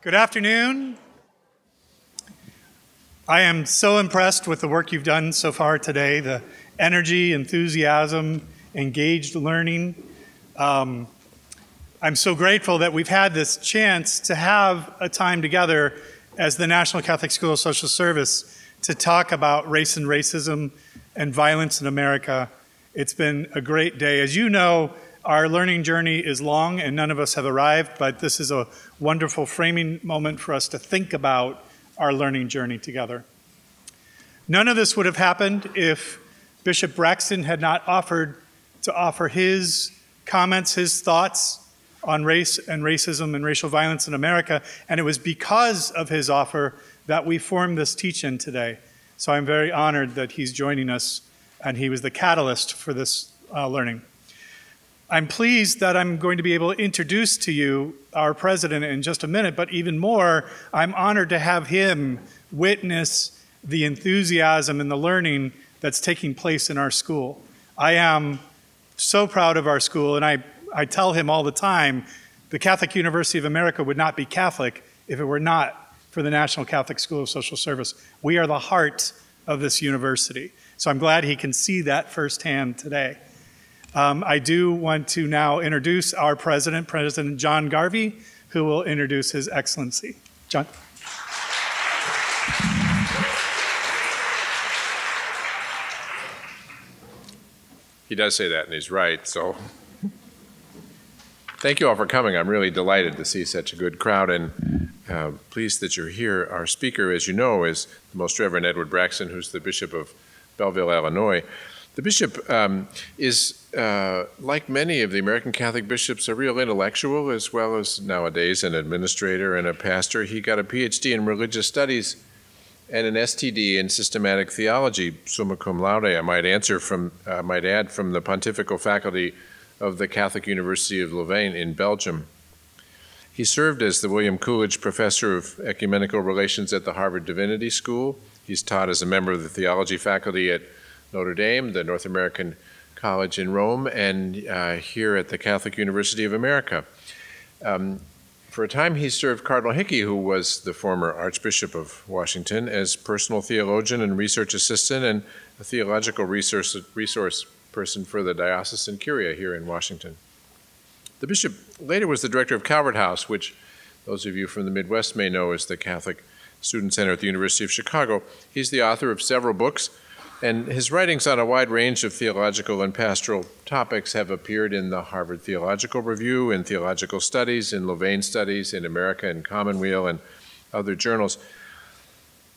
Good afternoon. I am so impressed with the work you've done so far today, the energy, enthusiasm, engaged learning. I'm so grateful that we've had this chance to have a time together as the National Catholic School of Social Service to talk about race and racism and violence in America. It's been a great day. As you know, our learning journey is long and none of us have arrived, but this is a wonderful framing moment for us to think about our learning journey together. None of this would have happened if Bishop Braxton had not offered to offer his comments, his thoughts on race and racism and racial violence in America, and it was because of his offer that we formed this teach-in today. So I'm very honored that he's joining us, and he was the catalyst for this learning. I'm pleased that I'm going to be able to introduce to you our president in just a minute, but even more, I'm honored to have him witness the enthusiasm and the learning that's taking place in our school. I am so proud of our school, and I tell him all the time, the Catholic University of America would not be Catholic if it were not for the National Catholic School of Social Service. We are the heart of this university. So I'm glad he can see that firsthand today. I do want to now introduce our president, President John Garvey, who will introduce His Excellency. John. He does say that, and he's right, so thank you all for coming. I'm really delighted to see such a good crowd, and pleased that you're here. Our speaker, as you know, is the Most Reverend Edward Braxton, who's the Bishop of Belleville, Illinois. The bishop is, like many of the American Catholic bishops, a real intellectual, as well as nowadays an administrator and a pastor. He got a PhD in religious studies and an STD in systematic theology, summa cum laude, I might add, from the Pontifical Faculty of the Catholic University of Louvain in Belgium. He served as the William Coolidge Professor of Ecumenical Relations at the Harvard Divinity School. He's taught as a member of the theology faculty at Notre Dame, the North American College in Rome, and here at the Catholic University of America. For a time, he served Cardinal Hickey, who was the former Archbishop of Washington, as personal theologian and research assistant and a theological resource person for the diocesan curia here in Washington. The bishop later was the director of Calvert House, which those of you from the Midwest may know as the Catholic Student Center at the University of Chicago. He's the author of several books, and his writings on a wide range of theological and pastoral topics have appeared in the Harvard Theological Review, in Theological Studies, in Louvain Studies, in America and Commonweal, and other journals.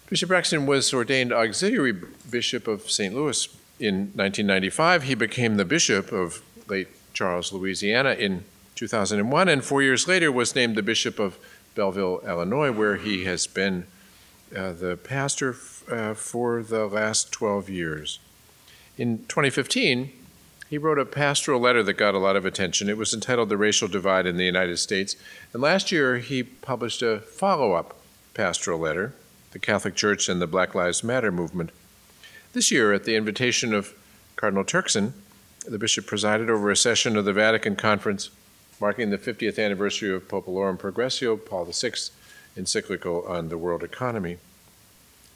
Bishop Braxton was ordained auxiliary bishop of St. Louis in 1995. He became the bishop of late Charles, Louisiana in 2001, and 4 years later was named the bishop of Belleville, Illinois, where he has been the pastor for the last 12 years. In 2015, he wrote a pastoral letter that got a lot of attention. It was entitled The Racial Divide in the United States. And last year, he published a follow-up pastoral letter, The Catholic Church and the Black Lives Matter Movement. This year, at the invitation of Cardinal Turkson, the bishop presided over a session of the Vatican Conference marking the 50th anniversary of Populorum Progressio, Paul VI's encyclical on the world economy.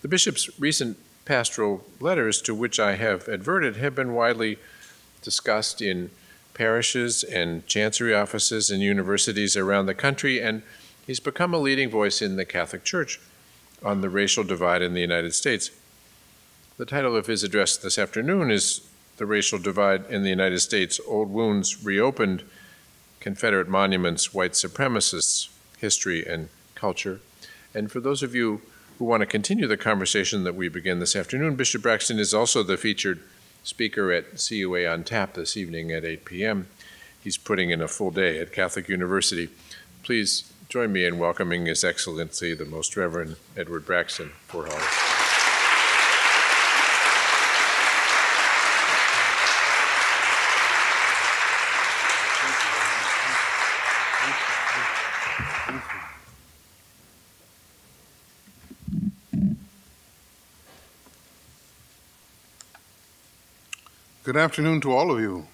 The bishop's recent pastoral letters, to which I have adverted, have been widely discussed in parishes and chancery offices and universities around the country, and he's become a leading voice in the Catholic Church on the racial divide in the United States. The title of his address this afternoon is The Racial Divide in the United States, Old Wounds Reopened, Confederate Monuments, White Supremacists, History and Culture. And for those of you who want to continue the conversation that we begin this afternoon, Bishop Braxton is also the featured speaker at CUA on Tap this evening at 8 p.m. He's putting in a full day at Catholic University. Please join me in welcoming His Excellency, the Most Reverend Edward Braxton, for all. Good afternoon to all of you.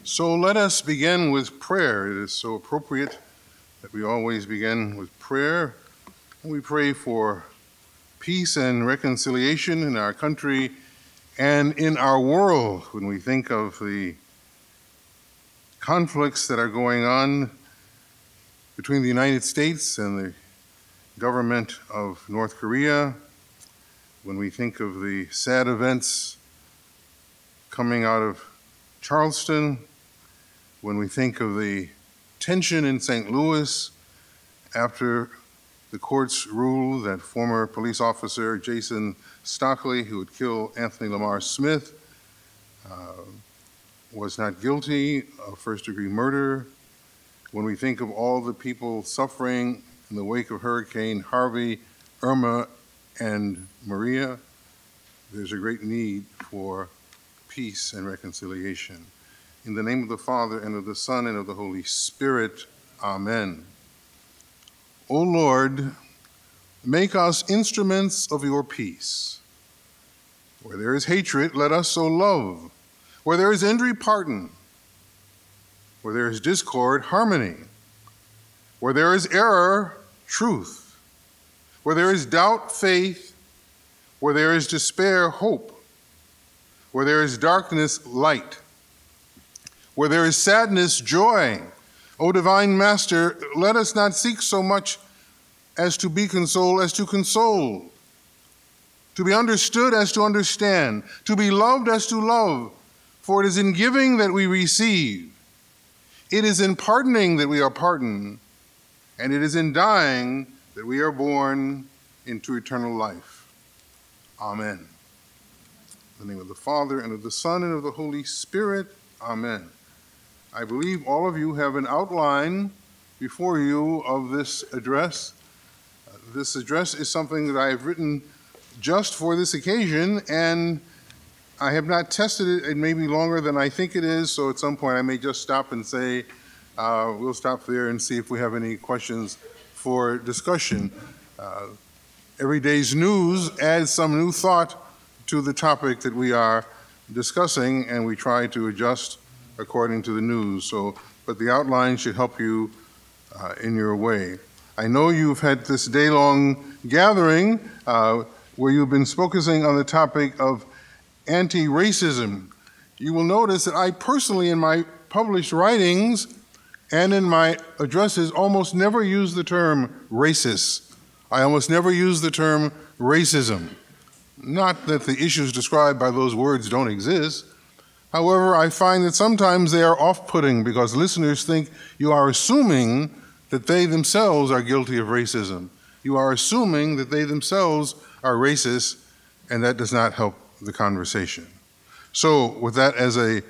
So let us begin with prayer. It is so appropriate that we always begin with prayer, and we pray for peace and reconciliation in our country and in our world. When we think of the conflicts that are going on between the United States and the government of North Korea, when we think of the sad events coming out of Charleston, when we think of the tension in St. Louis after the courts ruled that former police officer Jason Stockley, who had killed Anthony Lamar Smith, was not guilty of first-degree murder, when we think of all the people suffering in the wake of Hurricane Harvey, Irma, and Maria, there's a great need for peace and reconciliation. In the name of the Father, and of the Son, and of the Holy Spirit, amen. O Lord, make us instruments of your peace. Where there is hatred, let us sow love. Where there is injury, pardon. Where there is discord, harmony. Where there is error, truth. Where there is doubt, faith. Where there is despair, hope. Where there is darkness, light. Where there is sadness, joy. O divine Master, let us not seek so much as to be consoled as to console, to be understood as to understand, to be loved as to love, for it is in giving that we receive. It is in pardoning that we are pardoned, and it is in dying that we are born into eternal life. Amen. In the name of the Father, and of the Son, and of the Holy Spirit, amen. I believe all of you have an outline before you of this address. This address is something that I have written just for this occasion, and I have not tested it. It may be longer than I think it is, so at some point I may just stop and say, we'll stop there and see if we have any questions for discussion. Every day's news adds some new thought to the topic that we are discussing, and we try to adjust according to the news. But the outline should help you in your way. I know you've had this day-long gathering where you've been focusing on the topic of anti-racism. You will notice that I personally, in my published writings and in my addresses, almost never use the term racist. I almost never use the term racism. Not that the issues described by those words don't exist. However, I find that sometimes they are off-putting because listeners think you are assuming that they themselves are guilty of racism. You are assuming that they themselves are racist, and that does not help the conversation. So with that as a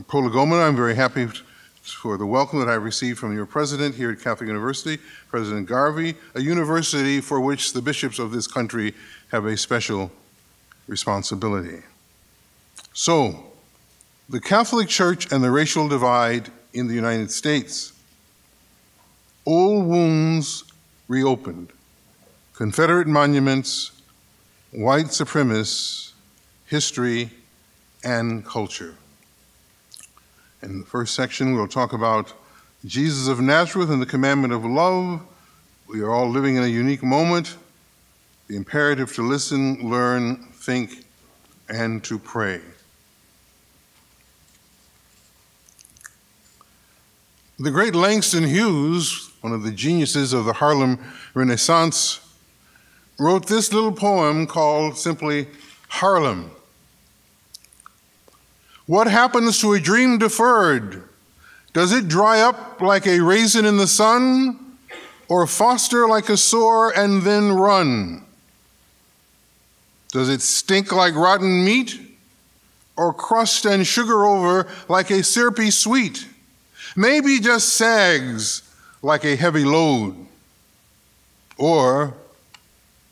prolegomena, I'm very happy for the welcome that I received from your president here at Catholic University, President Garvey, a university for which the bishops of this country have a special responsibility. So, the Catholic Church and the racial divide in the United States. Old wounds reopened. Confederate monuments, white supremacists, history, and culture. In the first section, we'll talk about Jesus of Nazareth and the commandment of love. We are all living in a unique moment. The imperative to listen, learn, think, and to pray. The great Langston Hughes, one of the geniuses of the Harlem Renaissance, wrote this little poem called simply Harlem. What happens to a dream deferred? Does it dry up like a raisin in the sun, or foster like a sore and then run? Does it stink like rotten meat, or crust and sugar over like a syrupy sweet? Maybe just sags like a heavy load, or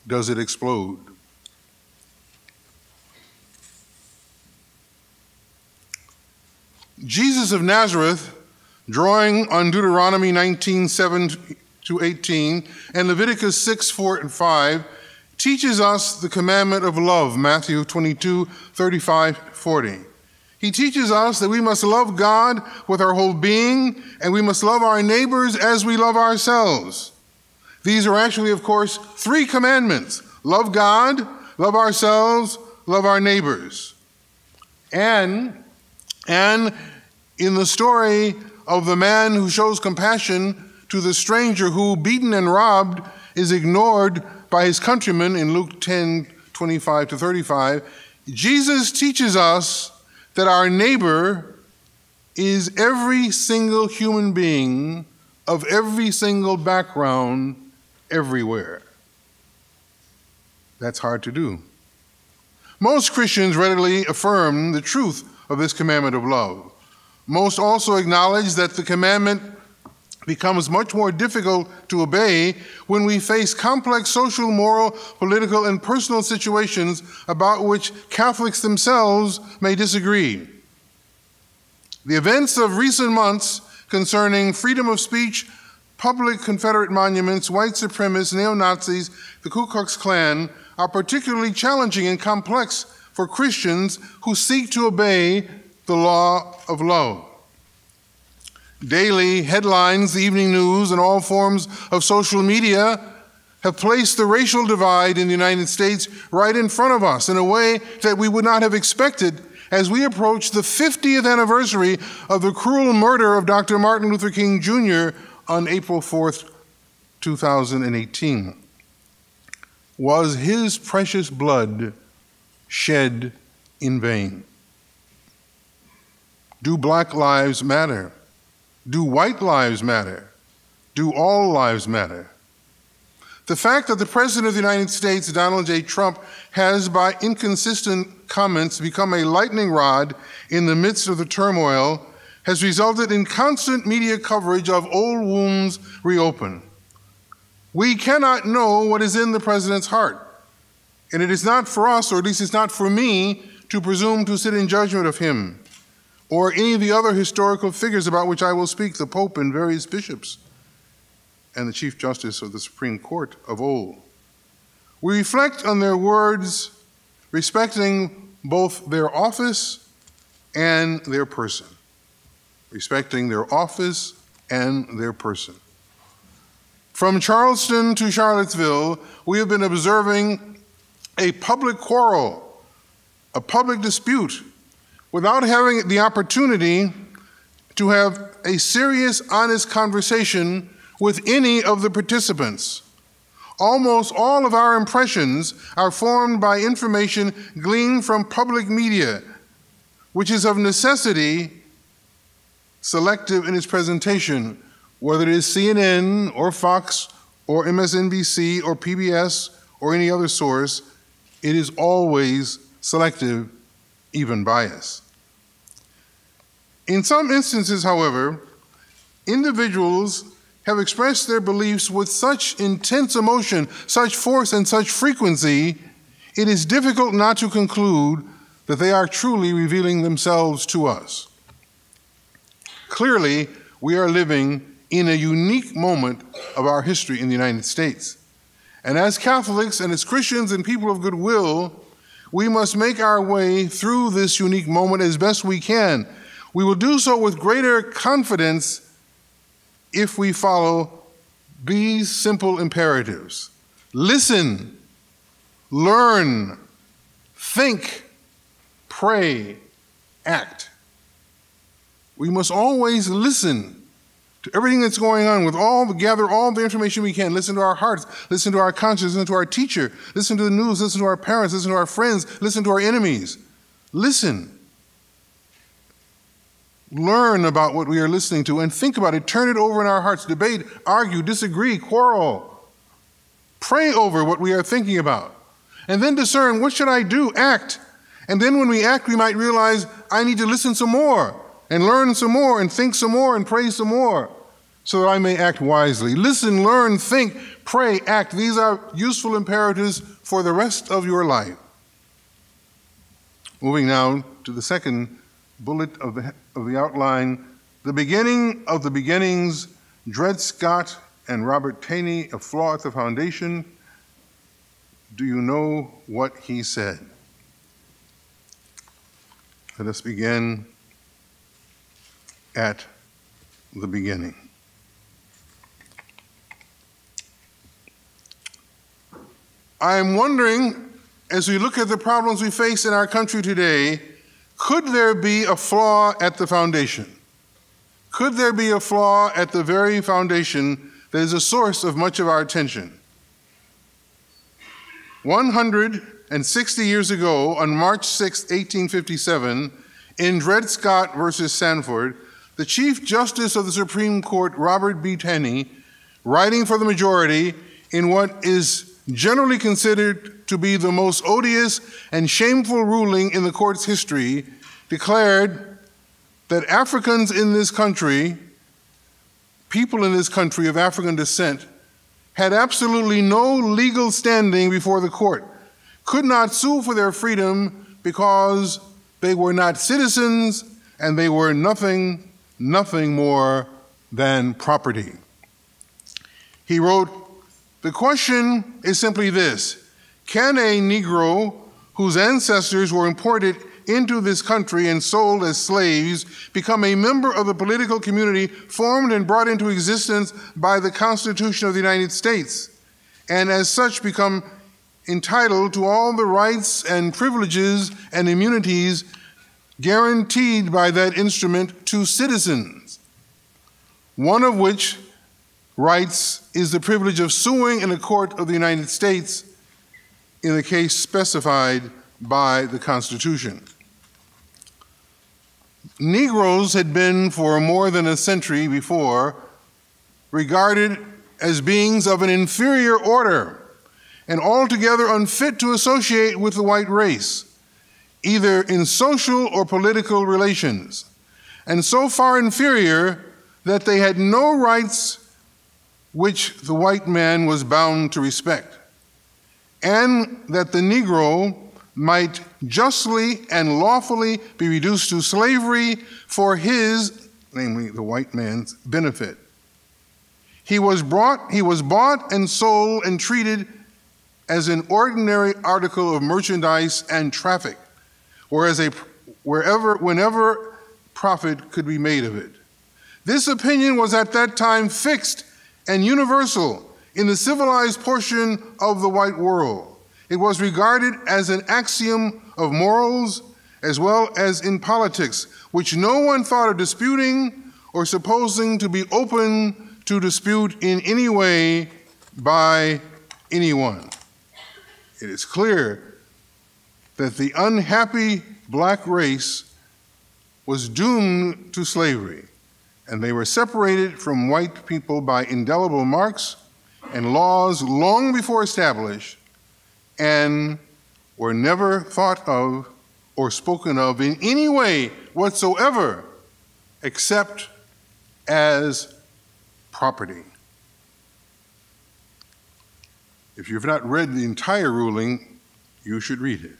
does it explode? Jesus of Nazareth, drawing on Deuteronomy 19:7-18 and Leviticus 6:4-5, teaches us the commandment of love, Matthew 22:35-40. He teaches us that we must love God with our whole being, and we must love our neighbors as we love ourselves. These are actually, of course, 3 commandments: love God, love ourselves, love our neighbors. And in the story of the man who shows compassion to the stranger who, beaten and robbed, is ignored by his countrymen in Luke 10:25-35, Jesus teaches us that our neighbor is every single human being of every single background everywhere. That's hard to do. Most Christians readily affirm the truth of this commandment of love. Most also acknowledge that the commandment becomes much more difficult to obey when we face complex social, moral, political, and personal situations about which Catholics themselves may disagree. The events of recent months concerning freedom of speech, public Confederate monuments, white supremacists, neo-Nazis, the Ku Klux Klan are particularly challenging and complex for Christians who seek to obey the law of love. Daily headlines, the evening news, and all forms of social media have placed the racial divide in the United States right in front of us in a way that we would not have expected as we approach the 50th anniversary of the cruel murder of Dr. Martin Luther King Jr. on April 4th, 2018. Was his precious blood shed in vain? Do black lives matter? Do white lives matter? Do all lives matter? The fact that the President of the United States, Donald J. Trump, has, by inconsistent comments, become a lightning rod in the midst of the turmoil has resulted in constant media coverage of old wounds reopened. We cannot know what is in the President's heart, and it is not for us, or at least it's not for me, to presume to sit in judgment of him or any of the other historical figures about which I will speak, the Pope and various bishops and the Chief Justice of the Supreme Court of old. We reflect on their words respecting both their office and their person. Respecting their office and their person. From Charleston to Charlottesville, we have been observing a public quarrel, a public dispute, without having the opportunity to have a serious, honest conversation with any of the participants. Almost all of our impressions are formed by information gleaned from public media, which is of necessity selective in its presentation, whether it is CNN or Fox or MSNBC or PBS or any other source. It is always selective, even biased. In some instances, however, individuals have expressed their beliefs with such intense emotion, such force, and such frequency, it is difficult not to conclude that they are truly revealing themselves to us. Clearly, we are living in a unique moment of our history in the United States. And as Catholics and as Christians and people of goodwill, we must make our way through this unique moment as best we can. We will do so with greater confidence if we follow these simple imperatives. Listen, learn, think, pray, act. We must always listen to everything that's going on, gather all the information we can, listen to our hearts, listen to our conscience, listen to our teacher, listen to the news, listen to our parents, listen to our friends, listen to our enemies. Listen. Learn about what we are listening to and think about it. Turn it over in our hearts. Debate, argue, disagree, quarrel. Pray over what we are thinking about. And then discern, what should I do? Act. And then when we act, we might realize, I need to listen some more and learn some more and think some more and pray some more so that I may act wisely. Listen, learn, think, pray, act. These are useful imperatives for the rest of your life. Moving now to the second bullet of the outline, the beginning of the beginnings, Dred Scott and Robert Taney, A Flaw at the Foundation. Do you know what he said? Let us begin at the beginning. I am wondering, as we look at the problems we face in our country today, could there be a flaw at the foundation? Could there be a flaw at the very foundation that is a source of much of our attention? 160 years ago, on March 6, 1857, in Dred Scott versus Sanford, the Chief Justice of the Supreme Court, Robert B. Taney, writing for the majority in what is generally considered to be the most odious and shameful ruling in the court's history, declared that Africans in this country, people in this country of African descent, had absolutely no legal standing before the court, could not sue for their freedom because they were not citizens and they were nothing more than property. He wrote, "The question is simply this: can a Negro whose ancestors were imported into this country and sold as slaves become a member of the political community formed and brought into existence by the Constitution of the United States, and as such become entitled to all the rights and privileges and immunities guaranteed by that instrument to citizens, one of which rights is the privilege of suing in a court of the United States in the case specified by the Constitution?" Negroes had been, for more than a century before, regarded as beings of an inferior order and altogether unfit to associate with the white race, either in social or political relations, and so far inferior that they had no rights which the white man was bound to respect, and that the Negro might justly and lawfully be reduced to slavery for his, namely the white man's, benefit. He was bought and sold and treated as an ordinary article of merchandise and traffic, or as whenever profit could be made of it. This opinion was at that time fixed and universal in the civilized portion of the white world. It was regarded as an axiom of morals as well as in politics, which no one thought of disputing or supposing to be open to dispute in any way by anyone. It is clear that the unhappy black race was doomed to slavery, and they were separated from white people by indelible marks and laws long before established, and were never thought of or spoken of in any way whatsoever except as property. If you've not read the entire ruling, you should read it.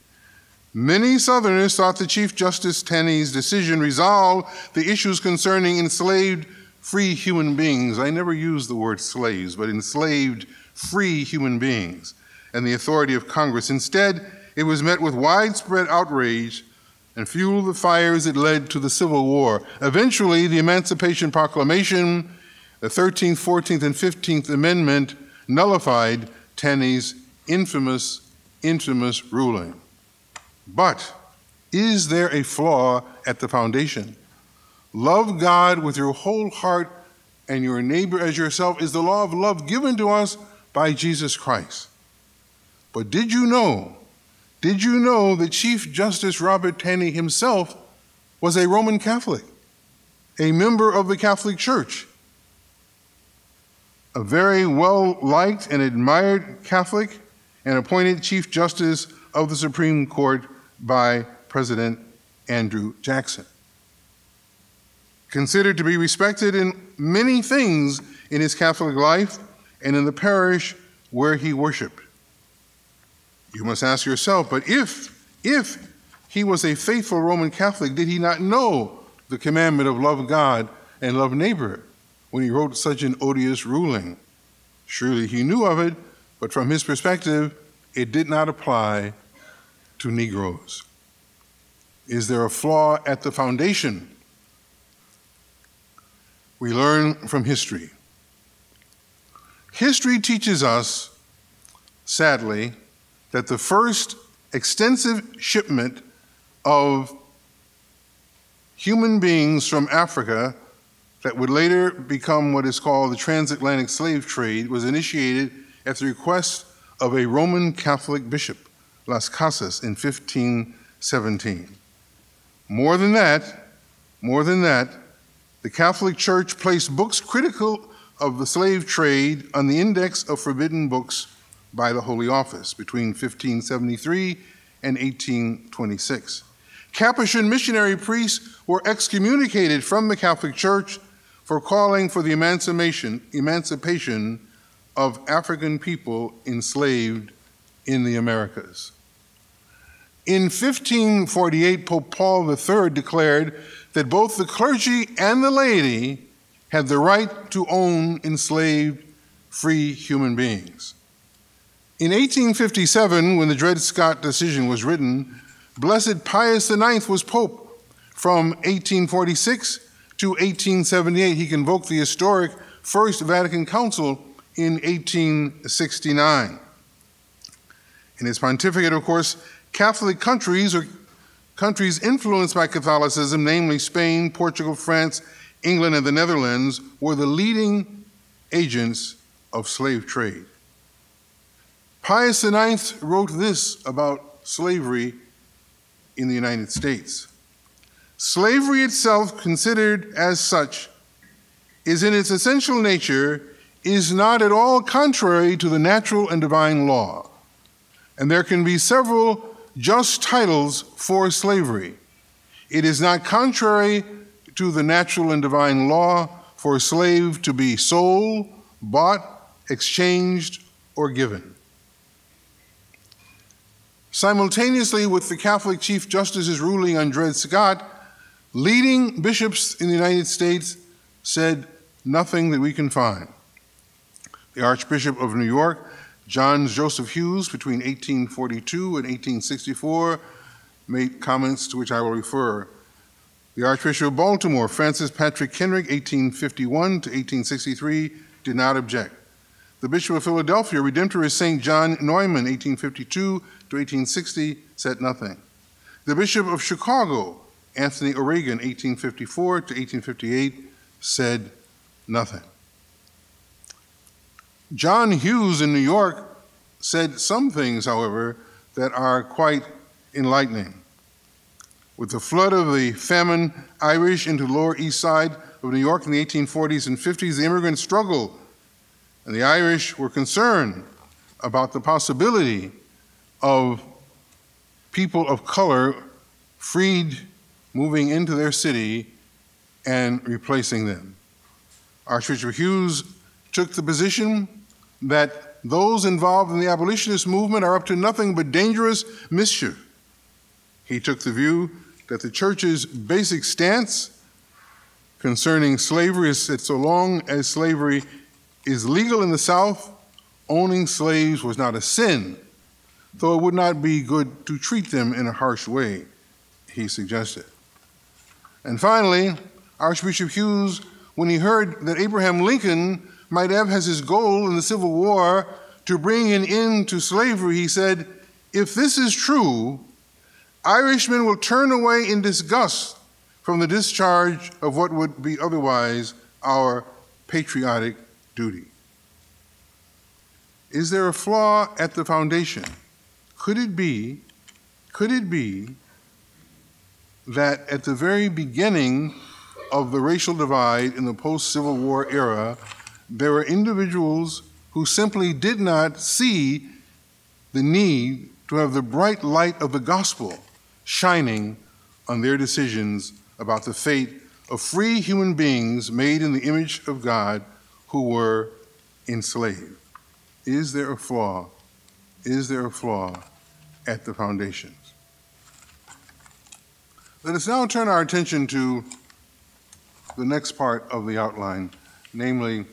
Many Southerners thought the Chief Justice Taney's decision resolved the issues concerning enslaved free human beings. I never use the word slaves, but enslaved free human beings and the authority of Congress. Instead, it was met with widespread outrage and fueled the fires that led to the Civil War. Eventually, the Emancipation Proclamation, the 13th, 14th, and 15th Amendment nullified Taney's infamous ruling. But is there a flaw at the foundation? Love God with your whole heart and your neighbor as yourself is the law of love given to us by Jesus Christ. But did you know that Chief Justice Robert Taney himself was a Roman Catholic, a member of the Catholic Church, a very well-liked and admired Catholic, and appointed Chief Justice of the Supreme Court by President Andrew Jackson. Considered to be respected in many things in his Catholic life and in the parish where he worshiped. You must ask yourself, but if he was a faithful Roman Catholic, did he not know the commandment of love God and love neighbor when he wrote such an odious ruling? Surely he knew of it, but from his perspective, it did not apply to Negroes. Is there a flaw at the foundation? We learn from history. History teaches us, sadly, that the first extensive shipment of human beings from Africa that would later become what is called the transatlantic slave trade was initiated at the request of a Roman Catholic bishop, Las Casas, in 1517. More than that, the Catholic Church placed books critical of the slave trade on the Index of Forbidden Books by the Holy Office between 1573 and 1826. Capuchin missionary priests were excommunicated from the Catholic Church for calling for the emancipation of African people enslaved in the Americas. In 1548, Pope Paul III declared that both the clergy and the laity had the right to own enslaved, free human beings. In 1857, when the Dred Scott decision was written, Blessed Pius IX was Pope. From 1846 to 1878, he convoked the historic First Vatican Council in 1869. In his pontificate, of course, Catholic countries or countries influenced by Catholicism, namely Spain, Portugal, France, England, and the Netherlands, were the leading agents of slave trade. Pius IX wrote this about slavery in the United States. Slavery itself, considered as such, is in its essential nature, is not at all contrary to the natural and divine law. And there can be several just titles for slavery. It is not contrary to the natural and divine law for a slave to be sold, bought, exchanged, or given. Simultaneously with the Catholic Chief Justice's ruling on Dred Scott, leading bishops in the United States said nothing that we can find. The Archbishop of New York, John Joseph Hughes, between 1842 and 1864, made comments to which I will refer. The Archbishop of Baltimore, Francis Patrick Kenrick, 1851 to 1863, did not object. The Bishop of Philadelphia, Redemptorist St. John Neumann, 1852 to 1860, said nothing. The Bishop of Chicago, Anthony O'Regan, 1854 to 1858, said nothing. John Hughes in New York said some things, however, that are quite enlightening. With the flood of the famine Irish into the Lower East Side of New York in the 1840s and 50s, the immigrants struggled, and the Irish were concerned about the possibility of people of color freed moving into their city and replacing them. Archbishop Hughes took the position that those involved in the abolitionist movement are up to nothing but dangerous mischief. He took the view that the church's basic stance concerning slavery is that so long as slavery is legal in the South, owning slaves was not a sin, though it would not be good to treat them in a harsh way, he suggested. And finally, Archbishop Hughes, when he heard that Abraham Lincoln might have as his goal in the Civil War to bring an end to slavery, he said, if this is true, Irishmen will turn away in disgust from the discharge of what would be otherwise our patriotic duty. Is there a flaw at the foundation? Could it be that at the very beginning of the racial divide in the post-Civil War era, there were individuals who simply did not see the need to have the bright light of the gospel shining on their decisions about the fate of free human beings made in the image of God who were enslaved? Is there a flaw? Is there a flaw at the foundations? Let us now turn our attention to the next part of the outline, namely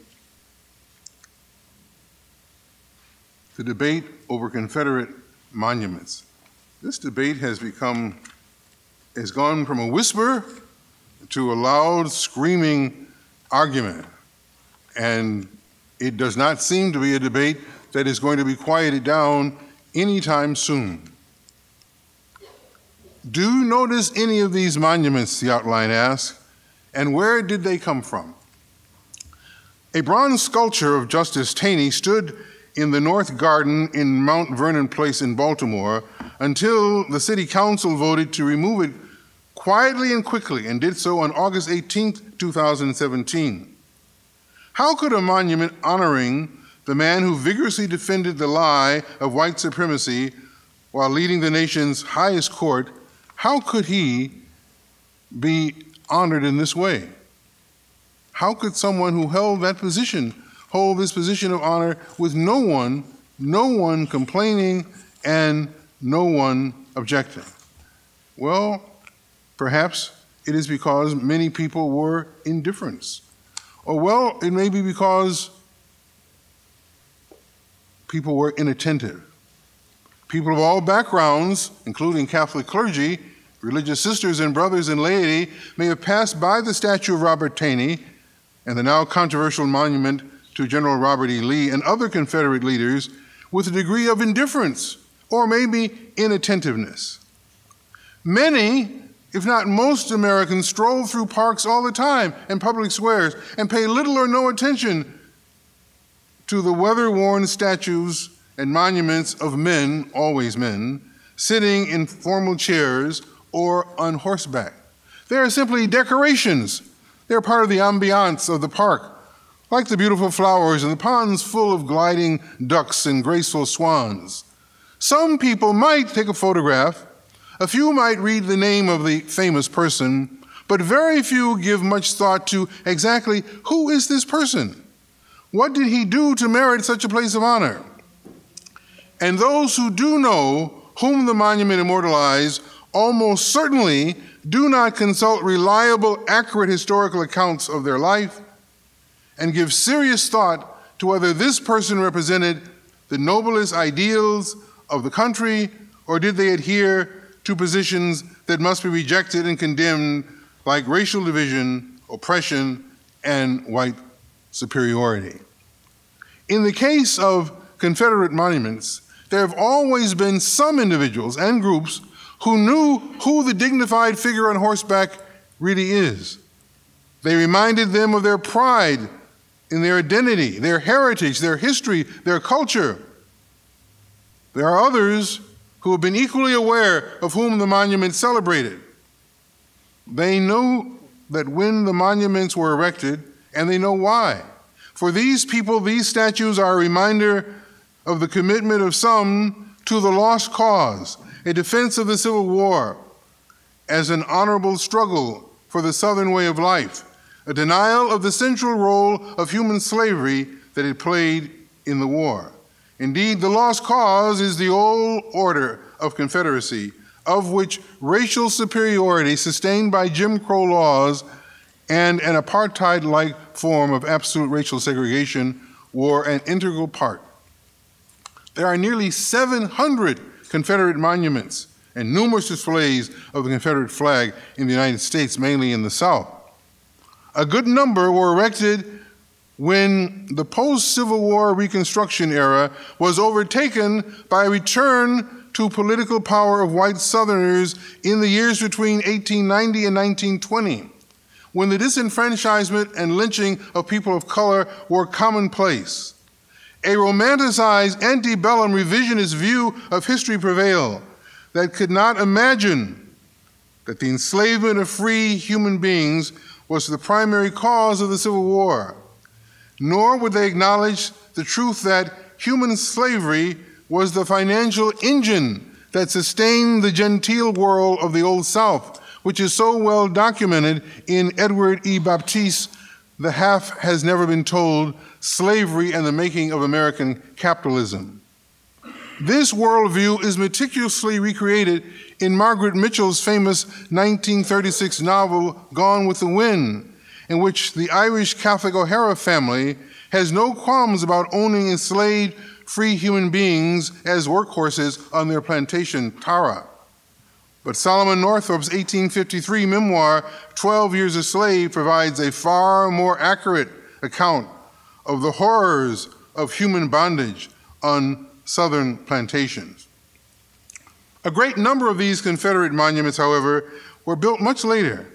the debate over Confederate monuments. This debate has become has gone from a whisper to a loud, screaming argument. And it does not seem to be a debate that is going to be quieted down anytime soon. Do you notice any of these monuments, the outline asks, and where did they come from? A bronze sculpture of Justice Taney stood in the North Garden in Mount Vernon Place in Baltimore until the City Council voted to remove it quietly and quickly, and did so on August 18, 2017. How could a monument honoring the man who vigorously defended the lie of white supremacy while leading the nation's highest court, how could he be honored in this way? How could someone who held that position hold this position of honor with no one complaining and no one objecting? Well, perhaps it is because many people were indifferent. Or well, it may be because people were inattentive. People of all backgrounds, including Catholic clergy, religious sisters and brothers and laity, may have passed by the statue of Robert Taney and the now controversial monument to General Robert E. Lee and other Confederate leaders with a degree of indifference or maybe inattentiveness. Many, if not most Americans, stroll through parks all the time and public squares and pay little or no attention to the weather-worn statues and monuments of men, always men, sitting in formal chairs or on horseback. They are simply decorations. They're part of the ambiance of the park, like the beautiful flowers and the ponds full of gliding ducks and graceful swans. Some people might take a photograph, a few might read the name of the famous person, but very few give much thought to exactly who is this person? What did he do to merit such a place of honor? And those who do know whom the monument immortalized almost certainly do not consult reliable, accurate historical accounts of their life and give serious thought to whether this person represented the noblest ideals of the country, or did they adhere to positions that must be rejected and condemned, like racial division, oppression, and white superiority. In the case of Confederate monuments, there have always been some individuals and groups who knew who the dignified figure on horseback really is. They reminded them of their pride in their identity, their heritage, their history, their culture. There are others who have been equally aware of whom the monument celebrated. They know that when the monuments were erected, and they know why. For these people, these statues are a reminder of the commitment of some to the lost cause, a defense of the Civil War as an honorable struggle for the Southern way of life, a denial of the central role of human slavery that it played in the war. Indeed, the lost cause is the old order of Confederacy, of which racial superiority sustained by Jim Crow laws and an apartheid-like form of absolute racial segregation were an integral part. There are nearly 700 Confederate monuments and numerous displays of the Confederate flag in the United States, mainly in the South. A good number were erected when the post-Civil War Reconstruction era was overtaken by a return to political power of white Southerners in the years between 1890 and 1920, when the disenfranchisement and lynching of people of color were commonplace. A romanticized antebellum revisionist view of history prevailed that could not imagine that the enslavement of free human beings was the primary cause of the Civil War, nor would they acknowledge the truth that human slavery was the financial engine that sustained the genteel world of the Old South, which is so well documented in Edward E. Baptiste's The Half Has Never Been Told, Slavery and the Making of American Capitalism. This worldview is meticulously recreated in Margaret Mitchell's famous 1936 novel, Gone with the Wind, in which the Irish Catholic O'Hara family has no qualms about owning enslaved free human beings as workhorses on their plantation, Tara. But Solomon Northup's 1853 memoir, 12 Years a Slave, provides a far more accurate account of the horrors of human bondage on Southern plantations. A great number of these Confederate monuments, however, were built much later.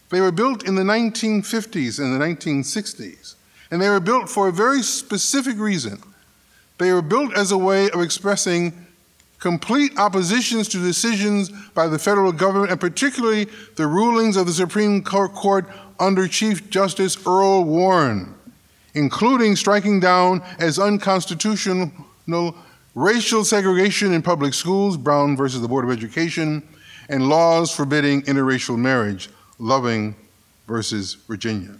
They were built in the 1950s and the 1960s, and they were built for a very specific reason. They were built as a way of expressing complete oppositions to decisions by the federal government, and particularly the rulings of the Supreme Court under Chief Justice Earl Warren, including striking down as unconstitutional racial segregation in public schools, Brown versus the Board of Education, and laws forbidding interracial marriage, Loving versus Virginia.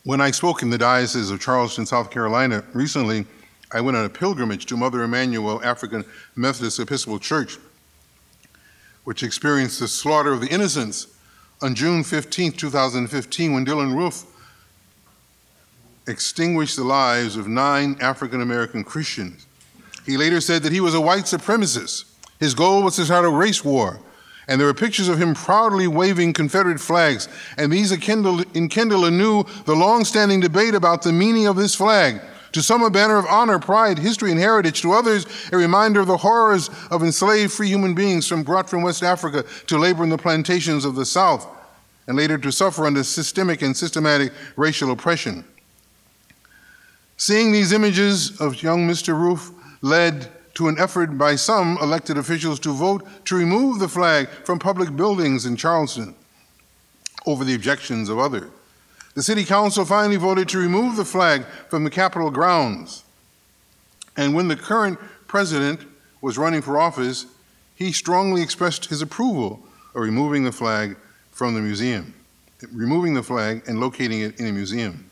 When I spoke in the Diocese of Charleston, South Carolina recently, I went on a pilgrimage to Mother Emanuel African Methodist Episcopal Church, which experienced the slaughter of the innocents on June 15, 2015, when Dylan Roof extinguished the lives of 9 African-American Christians. He later said that he was a white supremacist. His goal was to start a race war, and there were pictures of him proudly waving Confederate flags, and these enkindle anew the long-standing debate about the meaning of this flag. To some, a banner of honor, pride, history, and heritage. To others, a reminder of the horrors of enslaved free human beings brought from West Africa to labor in the plantations of the South, and later to suffer under systemic and systematic racial oppression. Seeing these images of young Mr. Roof led to an effort by some elected officials to vote to remove the flag from public buildings in Charleston over the objections of others. The City Council finally voted to remove the flag from the Capitol grounds. And when the current president was running for office, he strongly expressed his approval of removing the flag from the museum, removing the flag and locating it in a museum.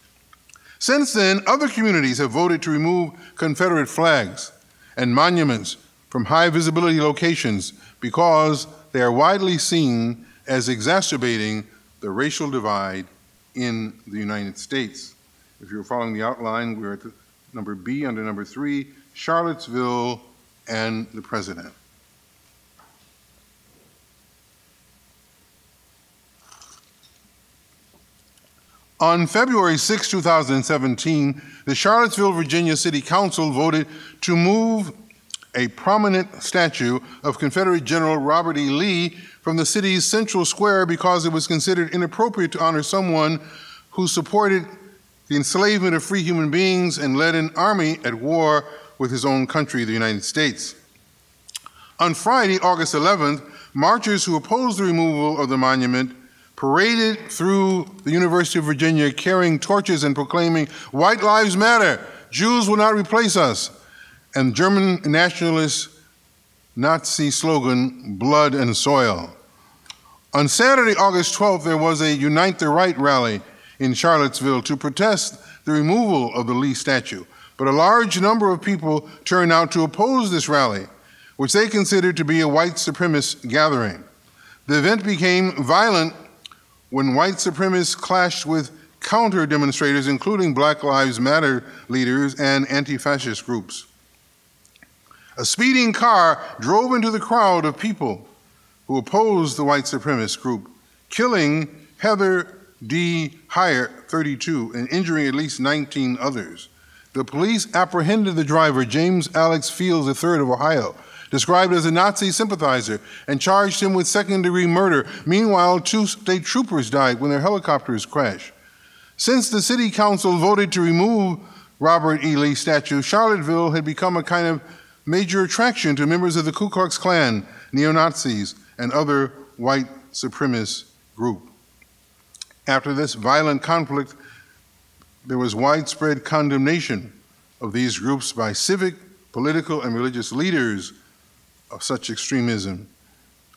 Since then, other communities have voted to remove Confederate flags and monuments from high visibility locations because they are widely seen as exacerbating the racial divide in the United States. If you're following the outline, we're at number B under number 3, Charlottesville and the President. On February 6, 2017, the Charlottesville, Virginia City Council voted to move a prominent statue of Confederate General Robert E. Lee from the city's central square because it was considered inappropriate to honor someone who supported the enslavement of free human beings and led an army at war with his own country, the United States. On Friday, August 11th, marchers who opposed the removal of the monument paraded through the University of Virginia carrying torches and proclaiming, "White lives matter, Jews will not replace us," and German nationalist Nazi slogan, "Blood and Soil." On Saturday, August 12th, there was a Unite the Right rally in Charlottesville to protest the removal of the Lee statue, but a large number of people turned out to oppose this rally, which they considered to be a white supremacist gathering. The event became violent when white supremacists clashed with counter-demonstrators, including Black Lives Matter leaders and anti-fascist groups. A speeding car drove into the crowd of people who opposed the white supremacist group, killing Heather D. Hyatt, 32, and injuring at least 19 others. The police apprehended the driver, James Alex Fields III of Ohio, described as a Nazi sympathizer, and charged him with second-degree murder. Meanwhile, 2 state troopers died when their helicopters crashed. Since the city council voted to remove Robert E. Lee statue, Charlottesville had become a kind of major attraction to members of the Ku Klux Klan, neo-Nazis, and other white supremacist groups. After this violent conflict, there was widespread condemnation of these groups by civic, political, and religious leaders of such extremism,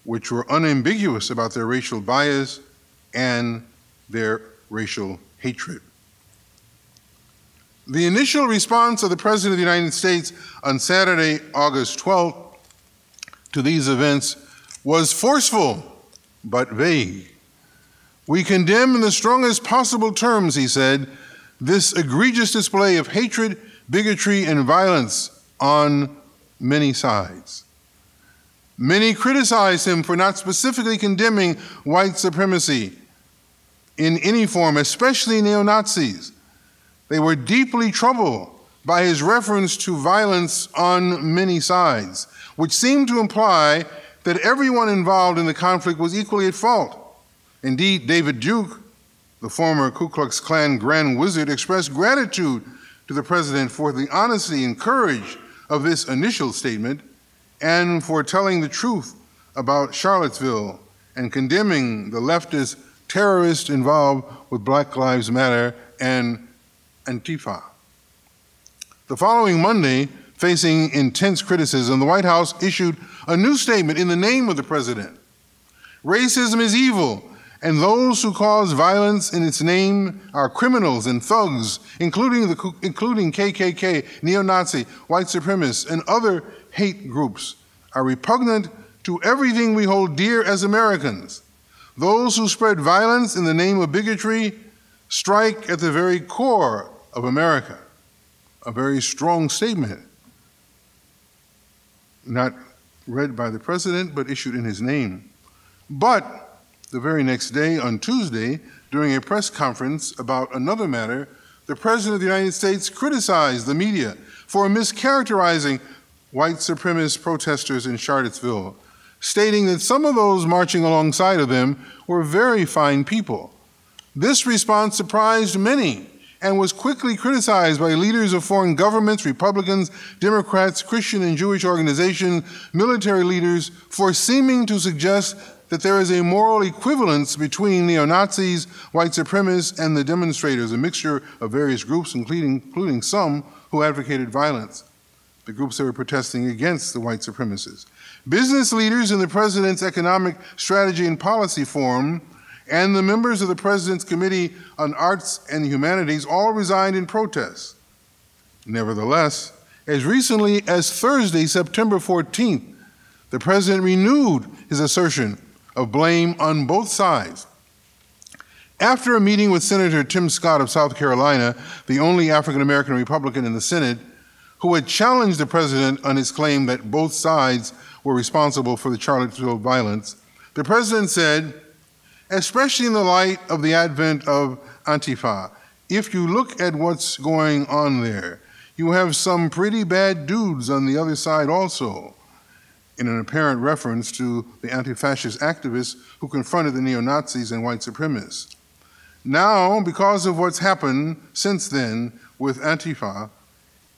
which were unambiguous about their racial bias and their racial hatred. The initial response of the President of the United States on Saturday, August 12th, to these events was forceful but vague. "We condemn in the strongest possible terms," he said, this egregious display of hatred, bigotry, and violence on many sides. Many criticized him for not specifically condemning white supremacy in any form, especially neo-Nazis. They were deeply troubled by his reference to violence on many sides, which seemed to imply that everyone involved in the conflict was equally at fault. Indeed, David Duke, the former Ku Klux Klan Grand Wizard, expressed gratitude to the president for the honesty and courage of this initial statement and for telling the truth about Charlottesville and condemning the leftist terrorists involved with Black Lives Matter and Antifa. The following Monday, facing intense criticism, the White House issued a new statement in the name of the president. Racism is evil, and those who cause violence in its name are criminals and thugs, including KKK, neo-Nazi, white supremacists, and other hate groups, are repugnant to everything we hold dear as Americans. Those who spread violence in the name of bigotry strike at the very core of America. A very strong statement, not read by the president, but issued in his name. But the very next day, on Tuesday, during a press conference about another matter, the President of the United States criticized the media for mischaracterizing white supremacist protesters in Charlottesville, stating that some of those marching alongside of them were very fine people. This response surprised many and was quickly criticized by leaders of foreign governments, Republicans, Democrats, Christian and Jewish organizations, military leaders, for seeming to suggest that there is a moral equivalence between neo-Nazis, white supremacists, and the demonstrators, a mixture of various groups, including some who advocated violence, the groups that were protesting against the white supremacists. Business leaders in the President's Economic Strategy and Policy Forum and the members of the President's Committee on Arts and Humanities all resigned in protest. Nevertheless, as recently as Thursday, September 14th, the President renewed his assertion of blame on both sides. After a meeting with Senator Tim Scott of South Carolina, the only African-American Republican in the Senate, who had challenged the President on his claim that both sides were responsible for the Charlottesville violence, the President said, especially in the light of the advent of Antifa, if you look at what's going on there, you have some pretty bad dudes on the other side also, in an apparent reference to the anti-fascist activists who confronted the neo-Nazis and white supremacists. Now, because of what's happened since then with Antifa,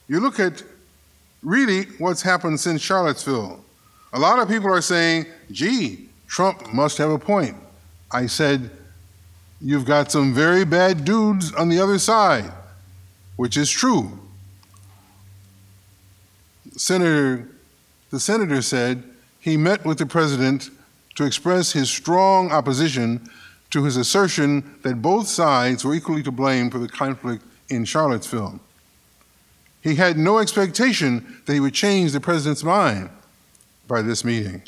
you look at really what's happened since Charlottesville. A lot of people are saying, gee, Trump must have a point. I said, you've got some very bad dudes on the other side, which is true. The senator said he met with the president to express his strong opposition to his assertion that both sides were equally to blame for the conflict in Charlottesville. He had no expectation that he would change the president's mind by this meeting.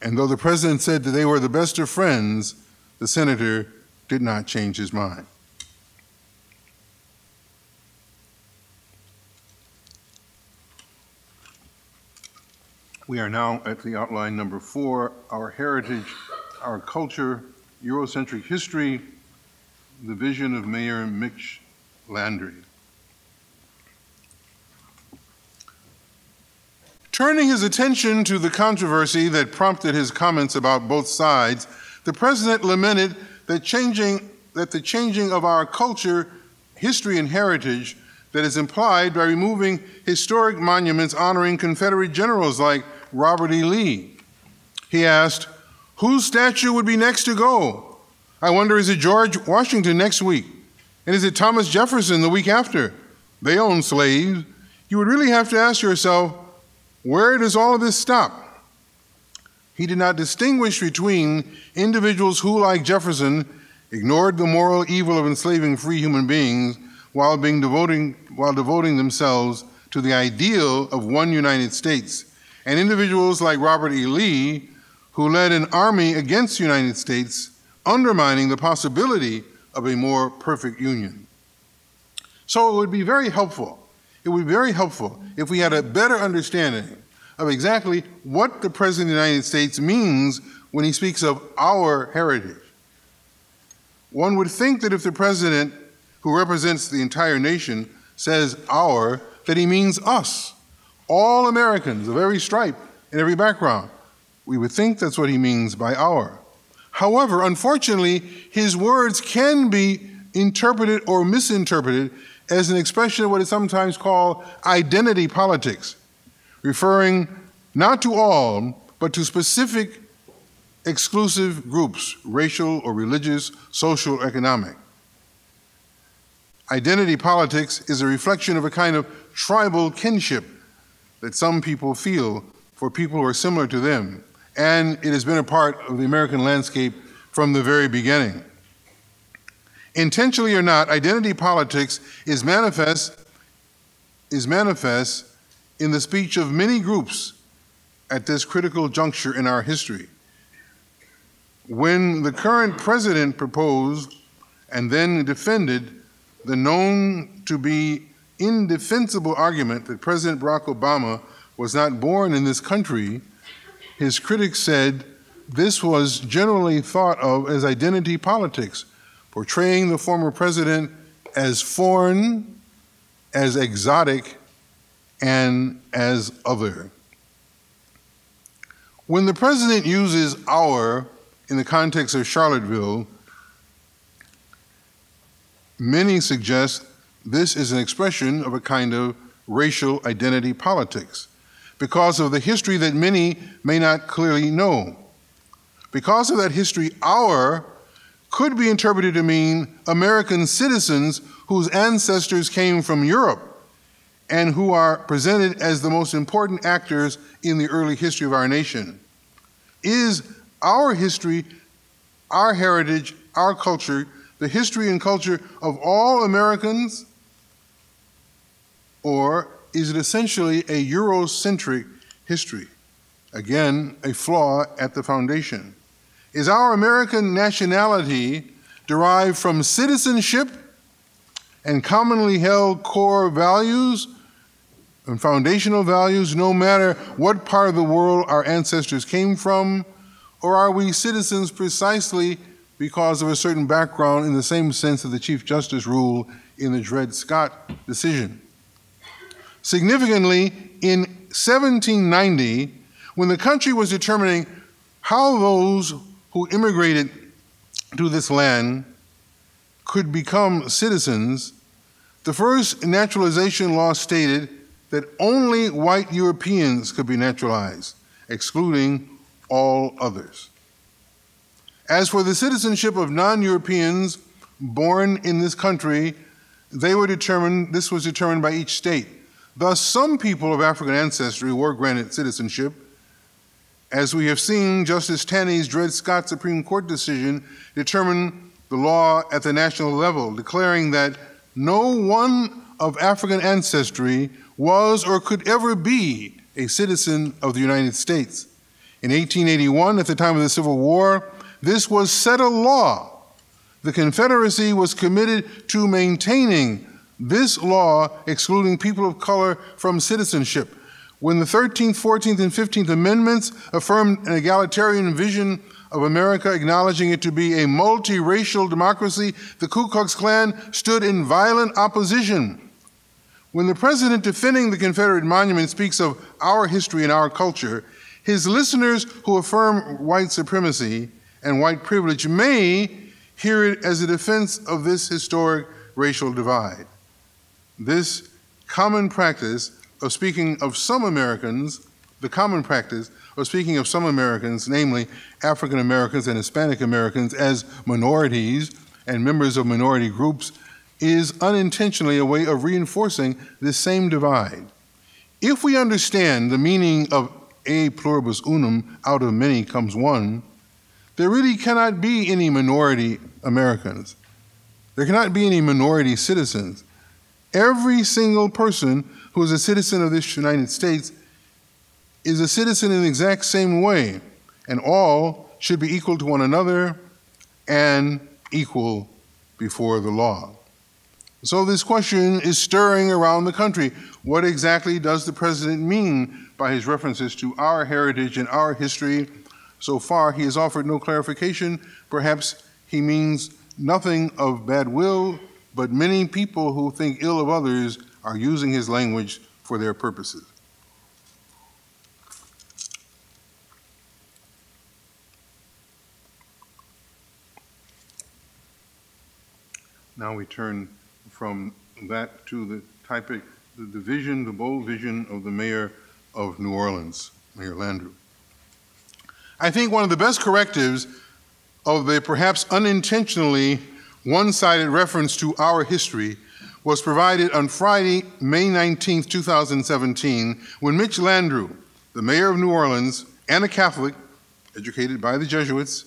And though the president said that they were the best of friends, the senator did not change his mind. We are now at the outline number 4, our heritage, our culture, Eurocentric history, the vision of Mayor Mitch Landry. Turning his attention to the controversy that prompted his comments about both sides, the president lamented that the changing of our culture, history, and heritage that is implied by removing historic monuments honoring Confederate generals like Robert E. Lee. He asked, whose statue would be next to go? I wonder, is it George Washington next week? And is it Thomas Jefferson the week after? They owned slaves. You would really have to ask yourself, where does all of this stop? He did not distinguish between individuals who, like Jefferson, ignored the moral evil of enslaving free human beings while devoting themselves to the ideal of one United States, and individuals like Robert E. Lee, who led an army against the United States, undermining the possibility of a more perfect union. So it would be very helpful. It would be very helpful if we had a better understanding of exactly what the President of the United States means when he speaks of our heritage. One would think that if the President, who represents the entire nation, says our, that he means us, all Americans of every stripe and every background. We would think that's what he means by our. However, unfortunately, his words can be interpreted or misinterpreted as an expression of what is sometimes called identity politics, referring not to all, but to specific exclusive groups, racial or religious, social or economic. Identity politics is a reflection of a kind of tribal kinship that some people feel for people who are similar to them, and it has been a part of the American landscape from the very beginning. Intentionally or not, identity politics is manifest in the speech of many groups at this critical juncture in our history. When the current president proposed and then defended the known to be indefensible argument that President Barack Obama was not born in this country, his critics said this was generally thought of as identity politics, portraying the former president as foreign, as exotic, and as other. When the president uses our in the context of Charlottesville, many suggest this is an expression of a kind of racial identity politics because of the history that many may not clearly know. Because of that history, our could be interpreted to mean American citizens whose ancestors came from Europe and who are presented as the most important actors in the early history of our nation. Is our history, our heritage, our culture, the history and culture of all Americans, or is it essentially a Eurocentric history? Again, a flaw at the foundation. Is our American nationality derived from citizenship and commonly held core values and foundational values, no matter what part of the world our ancestors came from? Or are we citizens precisely because of a certain background in the same sense that the Chief Justice ruled in the Dred Scott decision? Significantly, in 1790, when the country was determining how those who immigrated to this land could become citizens, the first naturalization law stated that only white Europeans could be naturalized, excluding all others. As for the citizenship of non-Europeans born in this country, this was determined by each state. Thus, some people of African ancestry were granted citizenship. As we have seen, Justice Taney's Dred Scott Supreme Court decision determined the law at the national level, declaring that no one of African ancestry was or could ever be a citizen of the United States. In 1881, at the time of the Civil War, this was settled law. The Confederacy was committed to maintaining this law, excluding people of color from citizenship. When the 13th, 14th, and 15th Amendments affirmed an egalitarian vision of America, acknowledging it to be a multiracial democracy, the Ku Klux Klan stood in violent opposition. When the president defending the Confederate monument speaks of our history and our culture, his listeners who affirm white supremacy and white privilege may hear it as a defense of this historic racial divide. This common practice of speaking of some Americans, namely African Americans and Hispanic Americans, as minorities and members of minority groups, is unintentionally a way of reinforcing this same divide. If we understand the meaning of a pluribus unum, out of many comes one, there really cannot be any minority Americans. There cannot be any minority citizens. Every single person who is a citizen of this United States is a citizen in the exact same way, and all should be equal to one another and equal before the law. So this question is stirring around the country. What exactly does the president mean by his references to our heritage and our history? So far, he has offered no clarification. Perhaps he means nothing of bad will, but many people who think ill of others are using his language for their purposes. Now we turn from that to the topic, the vision, the bold vision of the mayor of New Orleans, Mayor Landrieu. I think one of the best correctives of the perhaps unintentionally one-sided reference to our history was provided on Friday, May 19, 2017, when Mitch Landrieu, the mayor of New Orleans and a Catholic, educated by the Jesuits,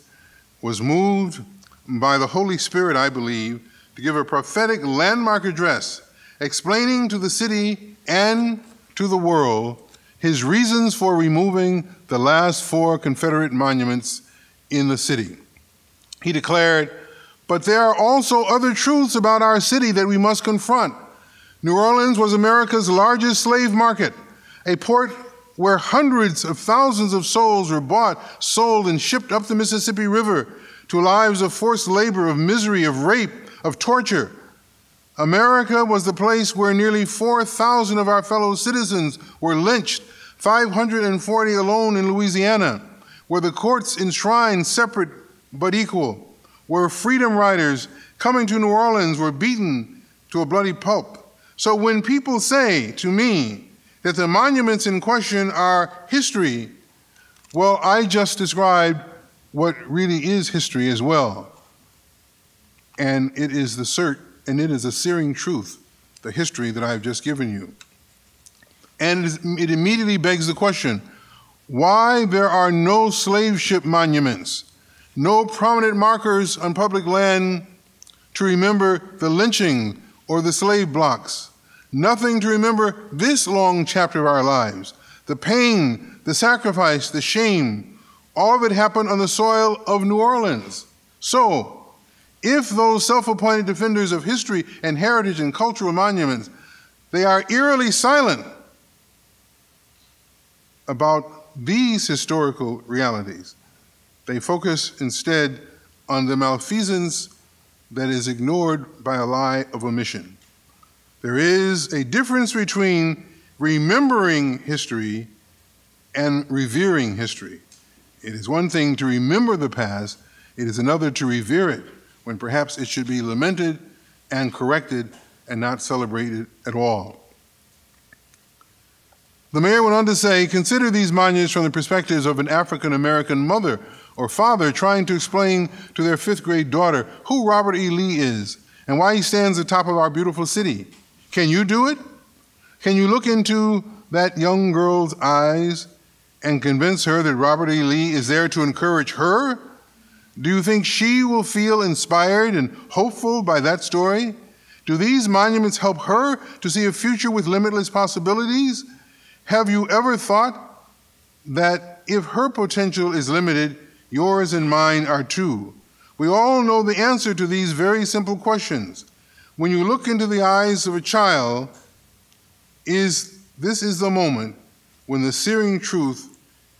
was moved by the Holy Spirit, I believe, to give a prophetic landmark address explaining to the city and to the world his reasons for removing the last 4 Confederate monuments in the city. He declared, "But there are also other truths about our city that we must confront. New Orleans was America's largest slave market, a port where hundreds of thousands of souls were bought, sold, and shipped up the Mississippi River to lives of forced labor, of misery, of rape, of torture. America was the place where nearly 4,000 of our fellow citizens were lynched, 540 alone in Louisiana, where the courts enshrined separate but equal, where freedom riders coming to New Orleans were beaten to a bloody pulp. So when people say to me that the monuments in question are history, well, I just described what really is history as well. And it is a searing truth, the history that I've just given you. And it immediately begs the question, why there are no slave ship monuments, no prominent markers on public land to remember the lynching or the slave blocks, nothing to remember this long chapter of our lives, the pain, the sacrifice, the shame, all of it happened on the soil of New Orleans. So, if those self-appointed defenders of history and heritage and cultural monuments, they are eerily silent about these historical realities, they focus instead on the malfeasance that is ignored by a lie of omission. There is a difference between remembering history and revering history. It is one thing to remember the past, it is another to revere it, when perhaps it should be lamented and corrected and not celebrated at all. The mayor went on to say, consider these monuments from the perspectives of an African-American mother or father trying to explain to their 5th grade daughter who Robert E. Lee is and why he stands atop of our beautiful city. Can you do it? Can you look into that young girl's eyes and convince her that Robert E. Lee is there to encourage her? Do you think she will feel inspired and hopeful by that story? Do these monuments help her to see a future with limitless possibilities? Have you ever thought that if her potential is limited, yours and mine are too? We all know the answer to these very simple questions. When you look into the eyes of a child, this is the moment when the searing truth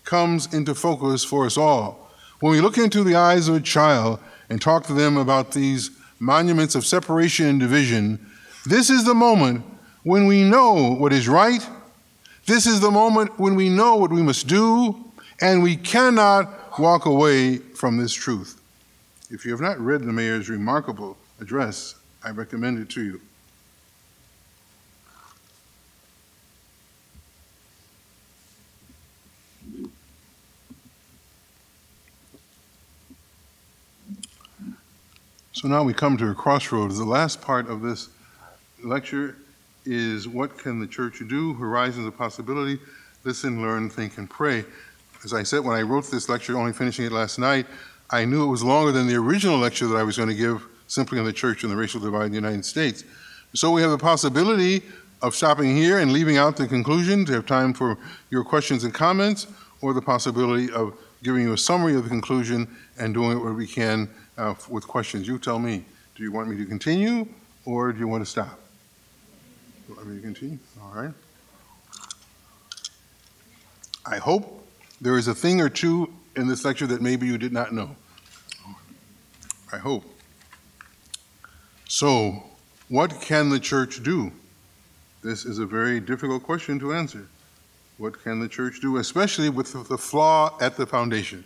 comes into focus for us all. When we look into the eyes of a child and talk to them about these monuments of separation and division, this is the moment when we know what is right. This is the moment when we know what we must do, and we cannot walk away from this truth. If you have not read the mayor's remarkable address, I recommend it to you. So now we come to a crossroads. The last part of this lecture is what can the church do? Horizons of possibility. Listen, learn, think, and pray. As I said, when I wrote this lecture, only finishing it last night, I knew it was longer than the original lecture that I was going to give simply on the church and the racial divide in the United States. So we have the possibility of stopping here and leaving out the conclusion to have time for your questions and comments, or the possibility of giving you a summary of the conclusion and doing what we can with questions. You tell me, do you want me to continue, or do you want to stop? Want me to continue? All right. I hope there is a thing or two in this lecture that maybe you did not know. I hope. So, what can the church do? This is a very difficult question to answer. What can the church do, especially with the flaw at the foundation?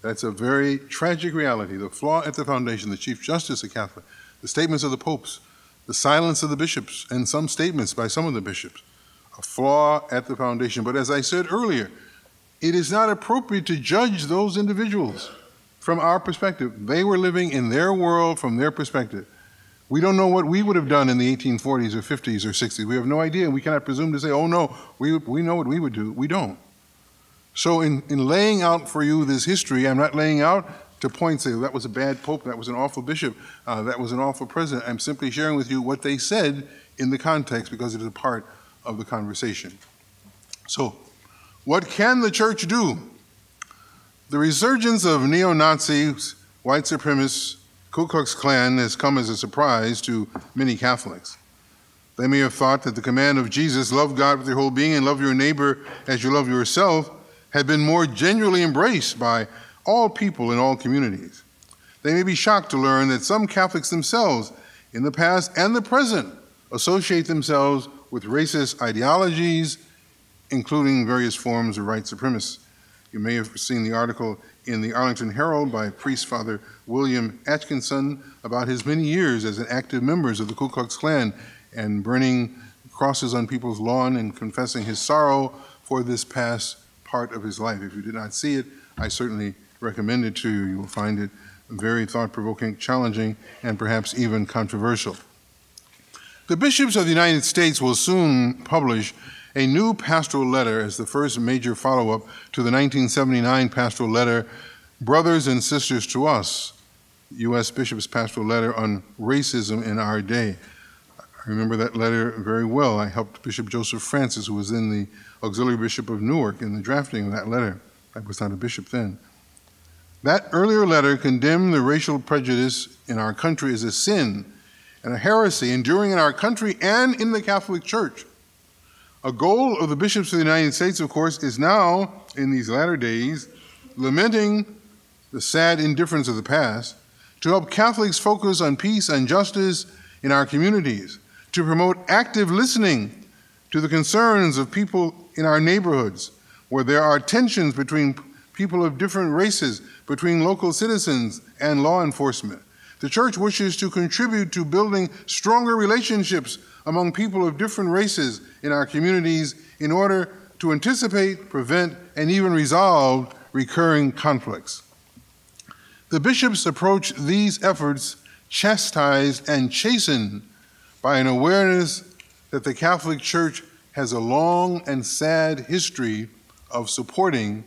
That's a very tragic reality. The flaw at the foundation, the Chief Justice, a Catholic, the statements of the popes, the silence of the bishops, and some statements by some of the bishops, a flaw at the foundation. But as I said earlier, it is not appropriate to judge those individuals from our perspective. They were living in their world from their perspective. We don't know what we would have done in the 1840s or 50s or 60s. We have no idea. We cannot presume to say, oh no, we know what we would do. We don't. So in laying out for you this history, I'm not laying out to point, say, that was a bad pope, that was an awful bishop, that was an awful president. I'm simply sharing with you what they said in the context because it is a part of the conversation. So, what can the church do? The resurgence of neo-Nazis, white supremacists, Ku Klux Klan has come as a surprise to many Catholics. They may have thought that the command of Jesus, love God with your whole being and love your neighbor as you love yourself, had been more genuinely embraced by all people in all communities. They may be shocked to learn that some Catholics themselves, in the past and the present, associate themselves with racist ideologies, including various forms of white supremacy. You may have seen the article in the Arlington Herald by priest Father William Atkinson about his many years as an active member of the Ku Klux Klan and burning crosses on people's lawn and confessing his sorrow for this past part of his life. If you did not see it, I certainly recommend it to you. You will find it very thought-provoking, challenging, and perhaps even controversial. The bishops of the United States will soon publish a new pastoral letter as the first major follow-up to the 1979 pastoral letter, Brothers and Sisters to Us, U.S. Bishop's pastoral letter on racism in our day. I remember that letter very well. I helped Bishop Joseph Francis, who was then the auxiliary bishop of Newark, in the drafting of that letter. I was not a bishop then. That earlier letter condemned the racial prejudice in our country as a sin and a heresy enduring in our country and in the Catholic Church. A goal of the bishops of the United States, of course, is now, in these latter days, lamenting the sad indifference of the past, to help Catholics focus on peace and justice in our communities, to promote active listening to the concerns of people in our neighborhoods, where there are tensions between people of different races, between local citizens and law enforcement. The Church wishes to contribute to building stronger relationships among people of different races in our communities in order to anticipate, prevent, and even resolve recurring conflicts. The bishops approach these efforts chastised and chastened by an awareness that the Catholic Church has a long and sad history of supporting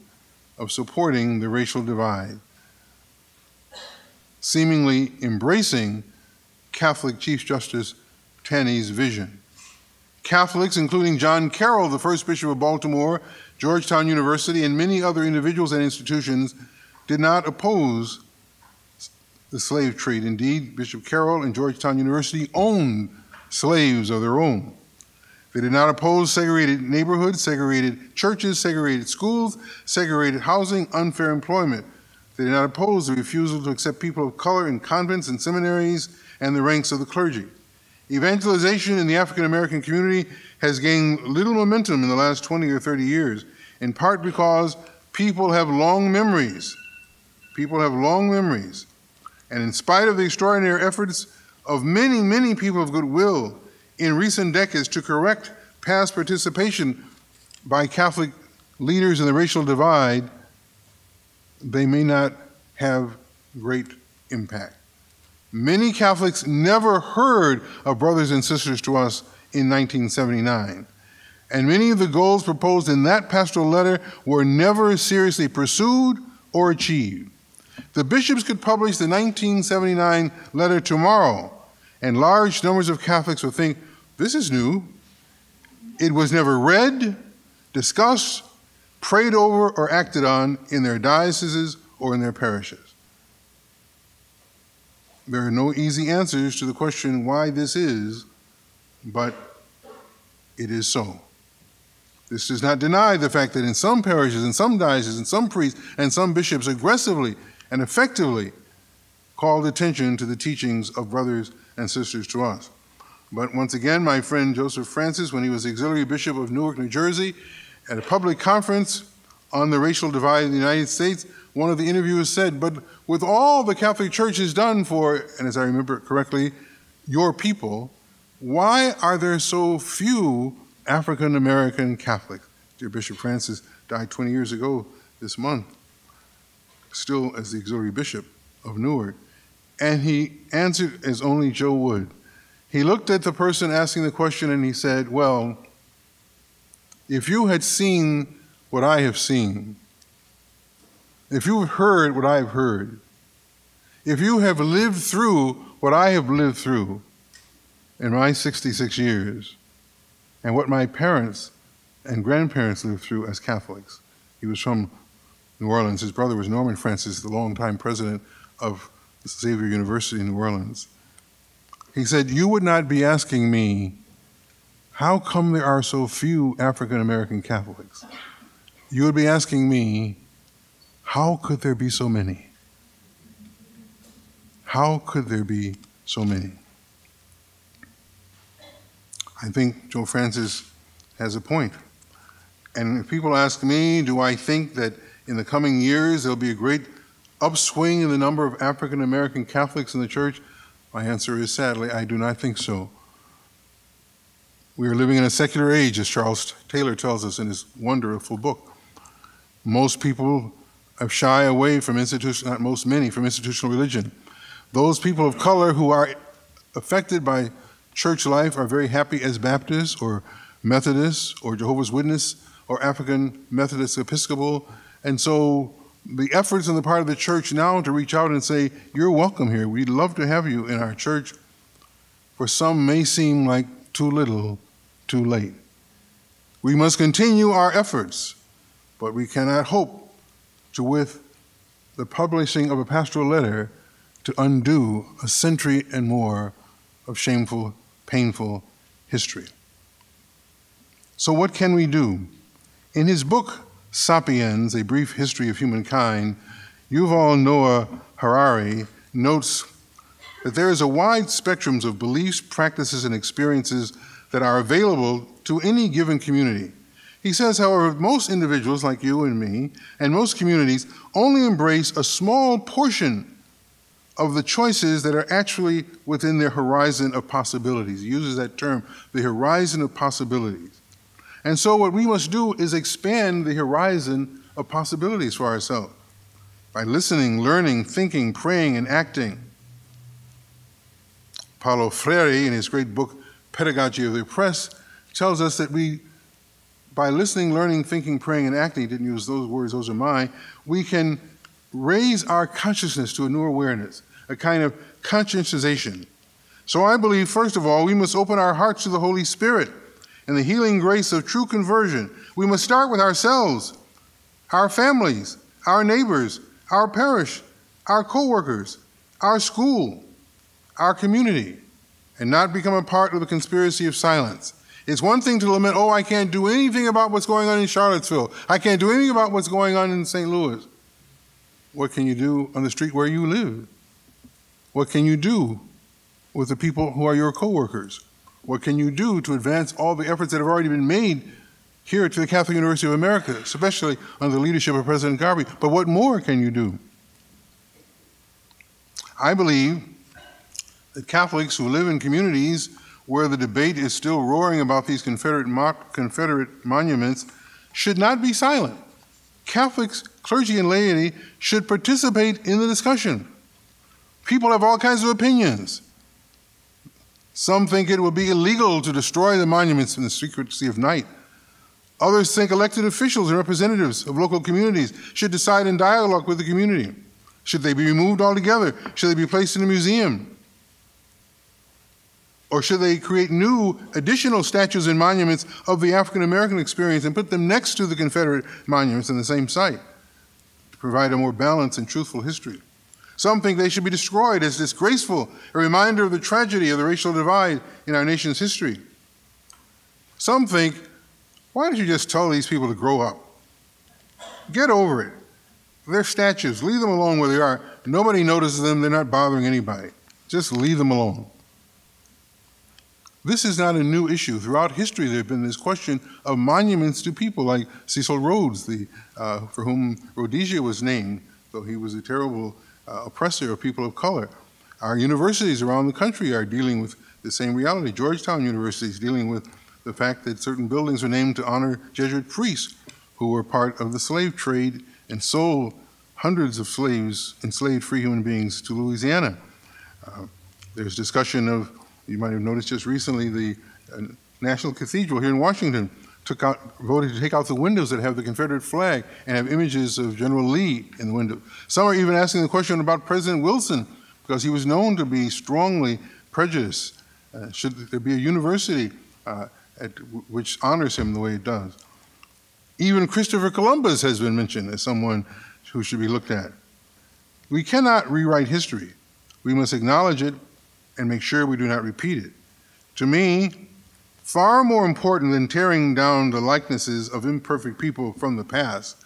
the racial divide, seemingly embracing Catholic Chief Justice Taney's vision. Catholics, including John Carroll, the first Bishop of Baltimore, Georgetown University, and many other individuals and institutions, did not oppose the slave trade. Indeed, Bishop Carroll and Georgetown University owned slaves of their own. They did not oppose segregated neighborhoods, segregated churches, segregated schools, segregated housing, unfair employment. They did not oppose the refusal to accept people of color in convents and seminaries and the ranks of the clergy. Evangelization in the African American community has gained little momentum in the last 20 or 30 years, in part because people have long memories. People have long memories. And in spite of the extraordinary efforts of many, many people of goodwill in recent decades to correct past participation by Catholic leaders in the racial divide, they may not have great impact. Many Catholics never heard of Brothers and Sisters to Us in 1979, and many of the goals proposed in that pastoral letter were never seriously pursued or achieved. The bishops could publish the 1979 letter tomorrow, and large numbers of Catholics would think, this is new. It was never read, discussed, prayed over, or acted on in their dioceses or in their parishes. There are no easy answers to the question why this is, but it is so. This does not deny the fact that in some parishes, in some dioceses, in some priests, and some bishops aggressively and effectively called attention to the teachings of brothers and sisters to us. But once again, my friend Joseph Francis, when he was auxiliary bishop of Newark, New Jersey, at a public conference on the racial divide in the United States, one of the interviewers said, but with all the Catholic Church has done for, and as I remember correctly, your people, why are there so few African American Catholics? Dear Bishop Francis died 20 years ago this month, still as the auxiliary bishop of Newark. And he answered as only Joe would. He looked at the person asking the question and he said, well, if you had seen what I have seen, if you have heard what I have heard, if you have lived through what I have lived through in my 66 years, and what my parents and grandparents lived through as Catholics. He was from New Orleans. His brother was Norman Francis, the longtime president of Xavier University in New Orleans. He said, you would not be asking me, how come there are so few African American Catholics? You would be asking me, how could there be so many? How could there be so many? I think Joe Francis has a point. And if people ask me, do I think that in the coming years there'll be a great upswing in the number of African American Catholics in the church? My answer is, sadly, I do not think so. We are living in a secular age, as Charles Taylor tells us in his wonderful book. Most people shy away from not most, many, from institutional religion. Those people of color who are affected by church life are very happy as Baptists or Methodists or Jehovah's Witness or African Methodist Episcopal. And so the efforts on the part of the church now to reach out and say, you're welcome here, we'd love to have you in our church, for some may seem like too little, too late. We must continue our efforts, but we cannot hope to, with the publishing of a pastoral letter, to undo a century and more of shameful, painful history. So what can we do? In his book, Sapiens, A Brief History of Humankind, Yuval Noah Harari notes that there is a wide spectrum of beliefs, practices, and experiences that are available to any given community. He says, however, most individuals like you and me, and most communities, only embrace a small portion of the choices that are actually within their horizon of possibilities. He uses that term, the horizon of possibilities. And so what we must do is expand the horizon of possibilities for ourselves by listening, learning, thinking, praying, and acting. Paulo Freire, in his great book, Pedagogy of the Oppressed, tells us that by listening, learning, thinking, praying, and acting, he didn't use those words, those are mine, we can raise our consciousness to a new awareness, a kind of conscientization. So I believe, first of all, we must open our hearts to the Holy Spirit and the healing grace of true conversion. We must start with ourselves, our families, our neighbors, our parish, our co-workers, our school, our community, and not become a part of the conspiracy of silence. It's one thing to lament, oh, I can't do anything about what's going on in Charlottesville. I can't do anything about what's going on in St. Louis. What can you do on the street where you live? What can you do with the people who are your co-workers? What can you do to advance all the efforts that have already been made here at the Catholic University of America, especially under the leadership of President Garvey? But what more can you do? I believe that Catholics who live in communities where the debate is still roaring about these Confederate monuments should not be silent. Catholics, clergy, and laity should participate in the discussion. People have all kinds of opinions. Some think it will be illegal to destroy the monuments in the secrecy of night. Others think elected officials and representatives of local communities should decide in dialogue with the community. Should they be removed altogether? Should they be placed in a museum? Or should they create new additional statues and monuments of the African American experience and put them next to the Confederate monuments in the same site to provide a more balanced and truthful history? Some think they should be destroyed as disgraceful, a reminder of the tragedy of the racial divide in our nation's history. Some think, why don't you just tell these people to grow up? Get over it. They're statues. Leave them alone where they are. Nobody notices them. They're not bothering anybody. Just leave them alone. This is not a new issue. Throughout history, there have been this question of monuments to people like Cecil Rhodes, for whom Rhodesia was named, though he was a terrible oppressor of people of color. Our universities around the country are dealing with the same reality. Georgetown University is dealing with the fact that certain buildings are named to honor Jesuit priests who were part of the slave trade and sold hundreds of slaves, enslaved free human beings, to Louisiana. There's discussion of, you might have noticed just recently, the National Cathedral here in Washington voted to take out the windows that have the Confederate flag and have images of General Lee in the window. Some are even asking the question about President Wilson, because he was known to be strongly prejudiced. Should there be a university which honors him the way it does? Even Christopher Columbus has been mentioned as someone who should be looked at. We cannot rewrite history. We must acknowledge it and make sure we do not repeat it. To me, far more important than tearing down the likenesses of imperfect people from the past,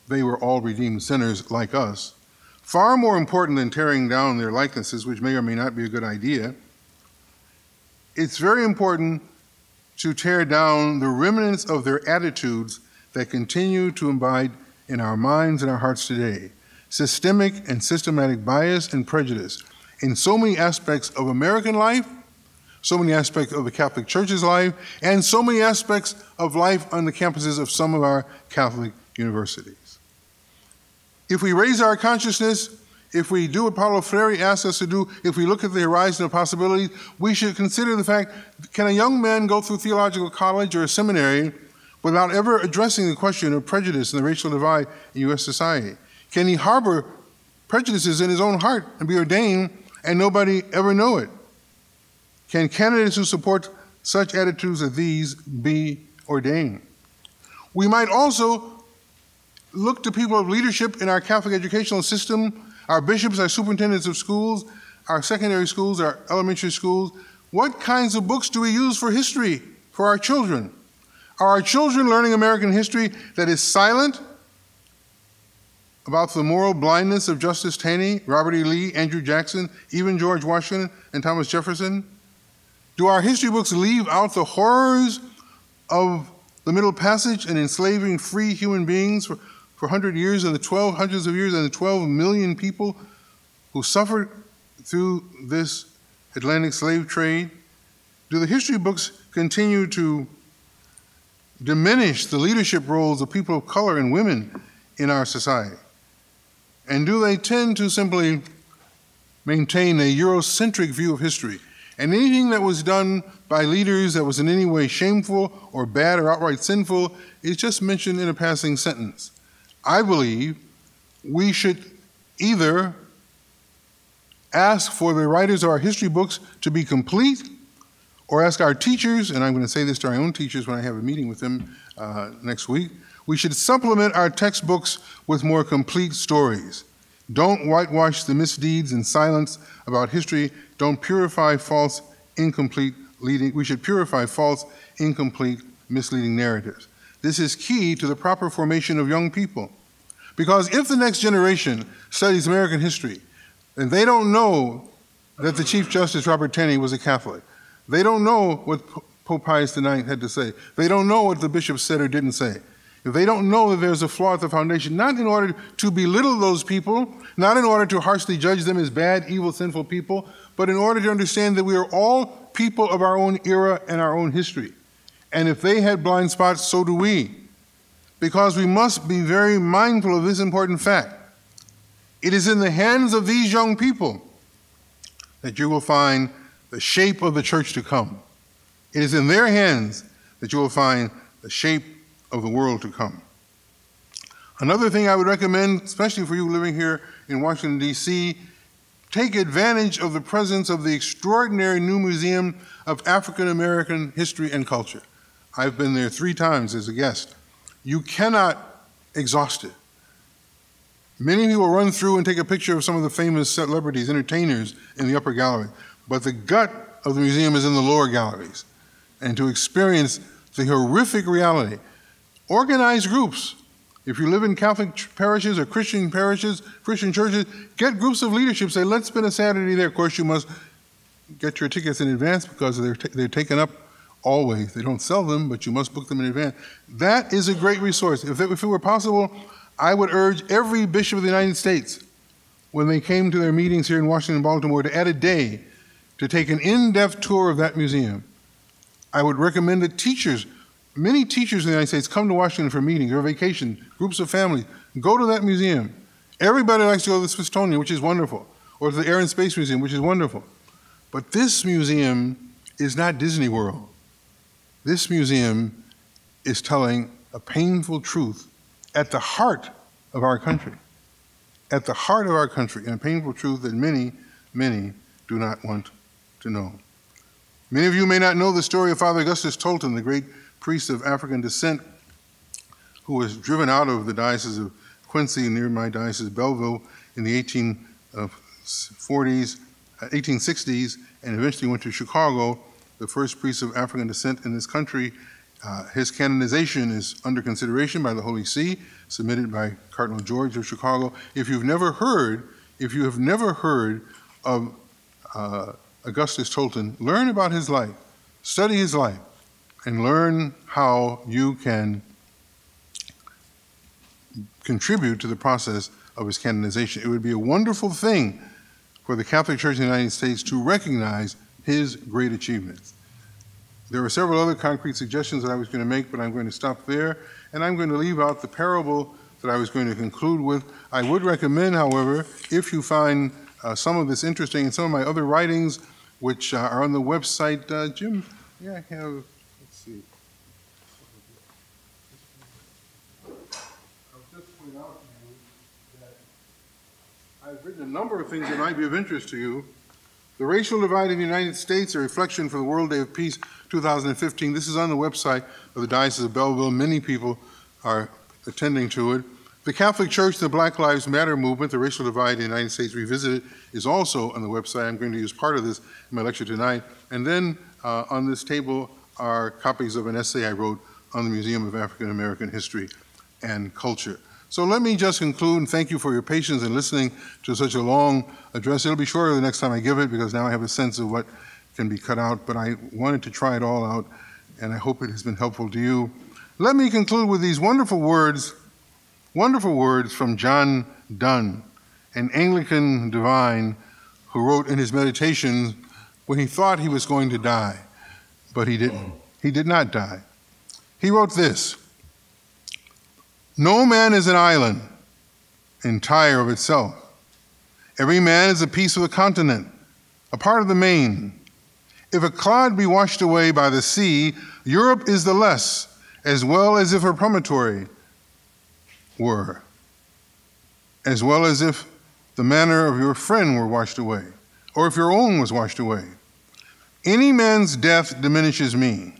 they were all redeemed sinners like us, far more important than tearing down their likenesses, which may or may not be a good idea, it's very important to tear down the remnants of their attitudes that continue to abide in our minds and our hearts today. Systemic and systematic bias and prejudice in so many aspects of American life, so many aspects of the Catholic Church's life, and so many aspects of life on the campuses of some of our Catholic universities. If we raise our consciousness, if we do what Paulo Freire asks us to do, if we look at the horizon of possibilities, we should consider the fact, can a young man go through theological college or a seminary without ever addressing the question of prejudice and the racial divide in U.S. society? Can he harbor prejudices in his own heart and be ordained and nobody ever know it? Can candidates who support such attitudes as these be ordained? We might also look to people of leadership in our Catholic educational system, our bishops, our superintendents of schools, our secondary schools, our elementary schools. What kinds of books do we use for history for our children? Are our children learning American history that is silent about the moral blindness of Justice Taney, Robert E. Lee, Andrew Jackson, even George Washington and Thomas Jefferson? Do our history books leave out the horrors of the Middle Passage and enslaving free human beings for hundreds of years and the 12 million people who suffered through this Atlantic slave trade? Do the history books continue to diminish the leadership roles of people of color and women in our society? And do they tend to simply maintain a Eurocentric view of history? And anything that was done by leaders that was in any way shameful or bad or outright sinful is just mentioned in a passing sentence. I believe we should either ask for the writers of our history books to be complete, or ask our teachers, and I'm going to say this to our own teachers when I have a meeting with them next week, we should supplement our textbooks with more complete stories. Don't whitewash the misdeeds and silence about history. Don't purify false, incomplete leading. We should purify false, incomplete, misleading narratives. This is key to the proper formation of young people. Because if the next generation studies American history, and they don't know that the Chief Justice Robert Taney was a Catholic, they don't know what Pope Pius IX had to say, they don't know what the bishops said or didn't say, if they don't know that there's a flaw at the foundation, not in order to belittle those people, not in order to harshly judge them as bad, evil, sinful people, but in order to understand that we are all people of our own era and our own history. And if they had blind spots, so do we. Because we must be very mindful of this important fact. It is in the hands of these young people that you will find the shape of the church to come. It is in their hands that you will find the shape of the world to come. Another thing I would recommend, especially for you living here in Washington, D.C., take advantage of the presence of the extraordinary new Museum of African American History and Culture. I've been there 3 times as a guest. You cannot exhaust it. Many people run through and take a picture of some of the famous celebrities, entertainers in the upper gallery, but the gut of the museum is in the lower galleries. And to experience the horrific reality, organize groups. If you live in Catholic parishes or Christian parishes, Christian churches, get groups of leadership, say, let's spend a Saturday there. Of course, you must get your tickets in advance because they're taken up always. They don't sell them, but you must book them in advance. That is a great resource. If it were possible, I would urge every bishop of the United States, when they came to their meetings here in Washington and Baltimore, to add a day to take an in-depth tour of that museum. I would recommend that teachers, many teachers in the United States, come to Washington for meetings or vacation, groups of families, go to that museum. Everybody likes to go to the Smithsonian, which is wonderful, or to the Air and Space Museum, which is wonderful. But this museum is not Disney World. This museum is telling a painful truth at the heart of our country, at the heart of our country, and a painful truth that many, many do not want to know. Many of you may not know the story of Father Augustus Tolton, the great priest of African descent, who was driven out of the Diocese of Quincy near my diocese, Belleville, in the 1860s, and eventually went to Chicago, the first priest of African descent in this country. His canonization is under consideration by the Holy See, submitted by Cardinal George of Chicago. If you have never heard of Augustus Tolton, learn about his life, study his life, and learn how you can contribute to the process of his canonization. It would be a wonderful thing for the Catholic Church in the United States to recognize his great achievements. There are several other concrete suggestions that I was going to make, but I'm going to stop there, and I'm going to leave out the parable that I was going to conclude with. I would recommend, however, if you find some of this interesting and some of my other writings, which are on the website, Jim, yeah, I have, let's see. I'll just point out to you that I've written a number of things that might be of interest to you. The Racial Divide in the United States, a reflection for the World Day of Peace 2015. This is on the website of the Diocese of Belleville. Many people are attending to it. The Catholic Church, the Black Lives Matter movement, the Racial Divide in the United States Revisited, is also on the website. I'm going to use part of this in my lecture tonight. And then on this table are copies of an essay I wrote on the Museum of African American History and Culture. So let me just conclude and thank you for your patience in listening to such a long address. It'll be shorter the next time I give it because now I have a sense of what can be cut out, but I wanted to try it all out, and I hope it has been helpful to you. Let me conclude with these wonderful words from John Donne, an Anglican divine who wrote in his meditations when he thought he was going to die, but he didn't. He did not die. He wrote this: "No man is an island, entire of itself. Every man is a piece of the continent, a part of the main. If a clod be washed away by the sea, Europe is the less, as well as if her promontory were, as well as if the manner of your friend were washed away, or if your own was washed away. Any man's death diminishes me,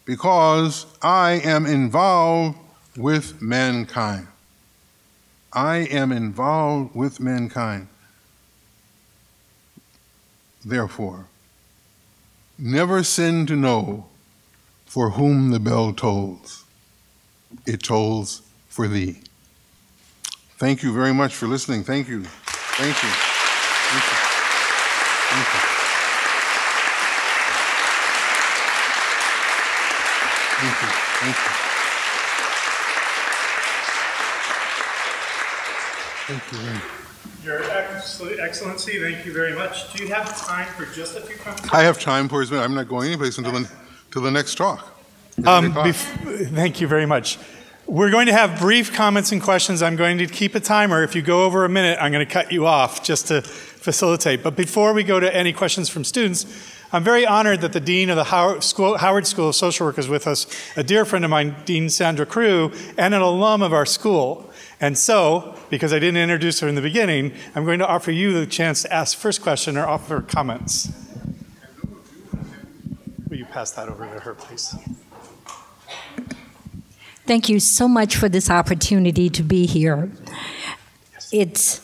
because I am involved with mankind." I am involved with mankind. Therefore, never sin to know for whom the bell tolls. It tolls for thee. Thank you very much for listening. Thank you. Thank you. Thank you. Thank you. Thank you. Thank you. Thank you very much. Your Excellency, thank you very much. Do you have time for just a few comments? I have time for his minute. I'm not going anyplace until the next talk. Thank you very much. We're going to have brief comments and questions. I'm going to keep a timer. If you go over a minute, I'm going to cut you off just to facilitate. But before we go to any questions from students, I'm very honored that the Dean of the Howard School of Social Work is with us, a dear friend of mine, Dean Sandra Crew, and an alum of our school. And so, because I didn't introduce her in the beginning, I'm going to offer you the chance to ask first question or offer comments. Will you pass that over to her, please? Thank you so much for this opportunity to be here. It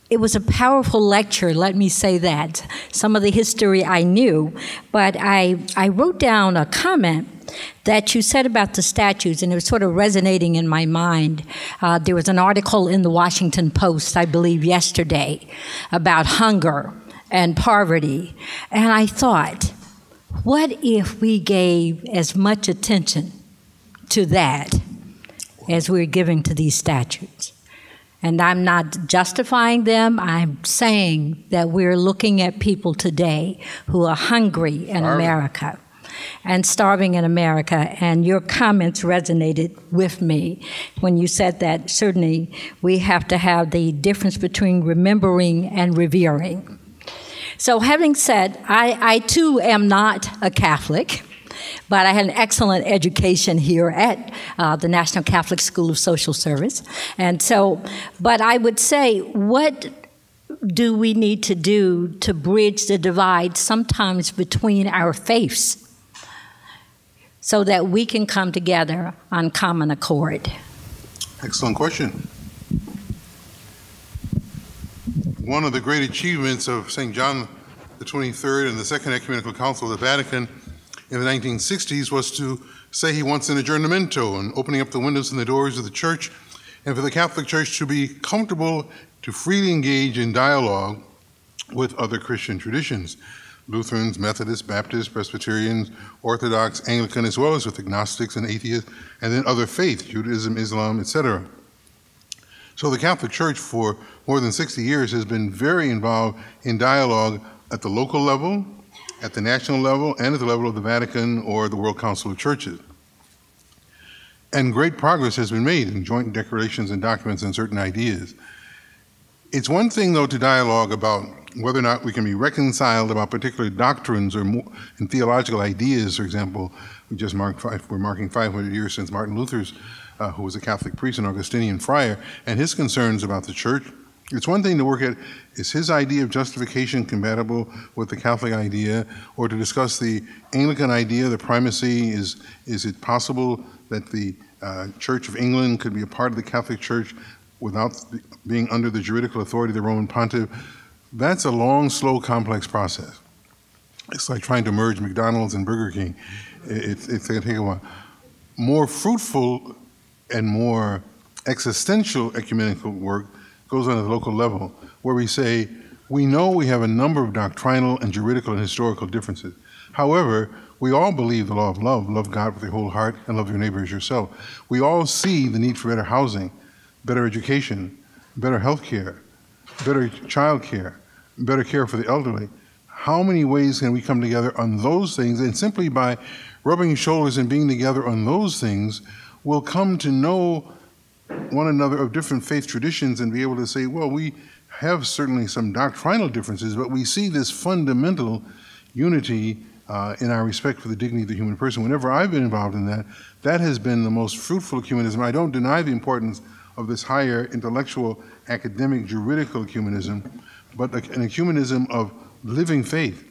was a powerful lecture, let me say that. Some of the history I knew, but I wrote down a comment that you said about the statues, and it was sort of resonating in my mind. There was an article in the Washington Post, I believe yesterday, about hunger and poverty. And I thought, what if we gave as much attention to that as we're giving to these statues? And I'm not justifying them. I'm saying that we're looking at people today who are hungry in America and starving in America. And your comments resonated with me when you said that certainly we have to have the difference between remembering and revering. So having said, I too am not a Catholic, but I had an excellent education here at the National Catholic School of Social Service. And so, but I would say, what do we need to do to bridge the divide sometimes between our faiths so that we can come together on common accord? Excellent question. One of the great achievements of St. John the 23rd and the Second Ecumenical Council of the Vatican in the 1960s was to say he wants an aggiornamento and opening up the windows and the doors of the church, and for the Catholic Church to be comfortable to freely engage in dialogue with other Christian traditions, Lutherans, Methodists, Baptists, Presbyterians, Orthodox, Anglican, as well as with agnostics and atheists, and then other faiths, Judaism, Islam, etc. So the Catholic Church for more than 60 years has been very involved in dialogue at the local level, at the national level, and at the level of the Vatican or the World Council of Churches. And great progress has been made in joint declarations and documents on certain ideas. It's one thing, though, to dialogue about whether or not we can be reconciled about particular doctrines or more, and theological ideas. For example, we're marking 500 years since Martin Luther's, who was a Catholic priest and Augustinian friar, and his concerns about the church. It's one thing to work at, is his idea of justification compatible with the Catholic idea, or to discuss the Anglican idea, the primacy, is it possible that the Church of England could be a part of the Catholic Church without being under the juridical authority of the Roman Pontiff? That's a long, slow, complex process. It's like trying to merge McDonald's and Burger King. It's going to take a while. More fruitful and more existential ecumenical work goes on at the local level, where we say, we know we have a number of doctrinal and juridical and historical differences. However, we all believe the law of love, love God with your whole heart and love your neighbor as yourself. We all see the need for better housing, better education, better health care, better child care, better care for the elderly. How many ways can we come together on those things? And simply by rubbing shoulders and being together on those things, we'll come to know one another of different faith traditions and be able to say, well, we have certainly some doctrinal differences, but we see this fundamental unity in our respect for the dignity of the human person. Whenever I've been involved in that, that has been the most fruitful ecumenism. I don't deny the importance of this higher intellectual, academic, juridical ecumenism, but an ecumenism of living faith,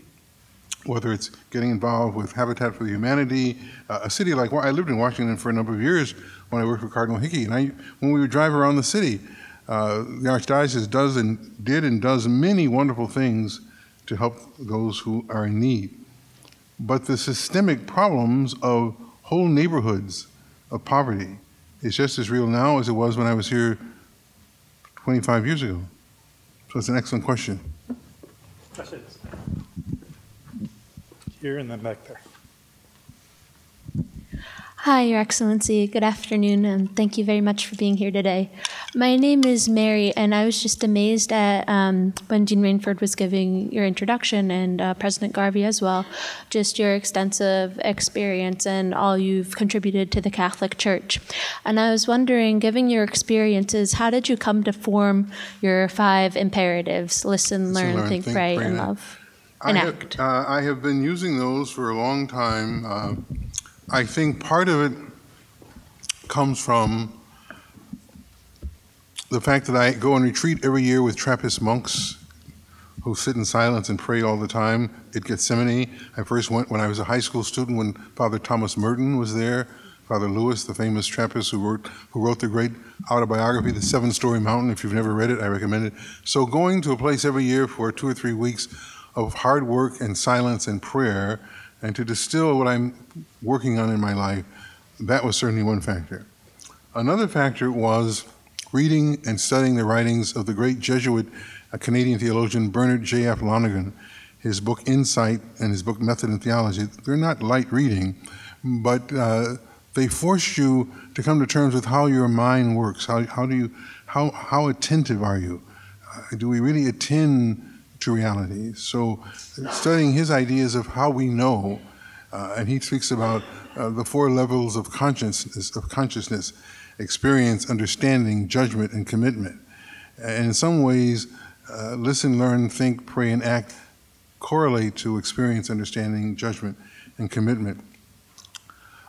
whether it's getting involved with Habitat for Humanity, a city like, I lived in Washington for a number of years when I worked for Cardinal Hickey, and when we would drive around the city, the Archdiocese did and does many wonderful things to help those who are in need. But the systemic problems of whole neighborhoods of poverty is just as real now as it was when I was here 25 years ago. So it's an excellent question. Questions? Here and then back there. Hi, Your Excellency. Good afternoon, and thank you very much for being here today. My name is Mary, and I was just amazed at when Dean Rainford was giving your introduction, and President Garvey as well, just your extensive experience and all you've contributed to the Catholic Church. And I was wondering, given your experiences, how did you come to form your 5 imperatives: listen, learn, think, pray, and love, and act? I have been using those for a long time. I think part of it comes from the fact that I go on retreat every year with Trappist monks who sit in silence and pray all the time at Gethsemane. I first went when I was a high school student when Father Thomas Merton was there Father Lewis, the famous Trappist who wrote the great autobiography, The Seven-Story Mountain. If you've never read it, I recommend it. So going to a place every year for 2 or 3 weeks of hard work and silence and prayer, and to distill what I'm working on in my life, that was certainly one factor. Another factor was reading and studying the writings of the great Jesuit Canadian theologian Bernard J.F. Lonergan. His book Insight and his book Method and Theology, they're not light reading, but they force you to come to terms with how your mind works. How attentive are you? Do we really attend to reality? So studying his ideas of how we know, and he speaks about the 4 levels of consciousness, experience, understanding, judgment, and commitment. And in some ways, listen, learn, think, pray, and act correlate to experience, understanding, judgment, and commitment.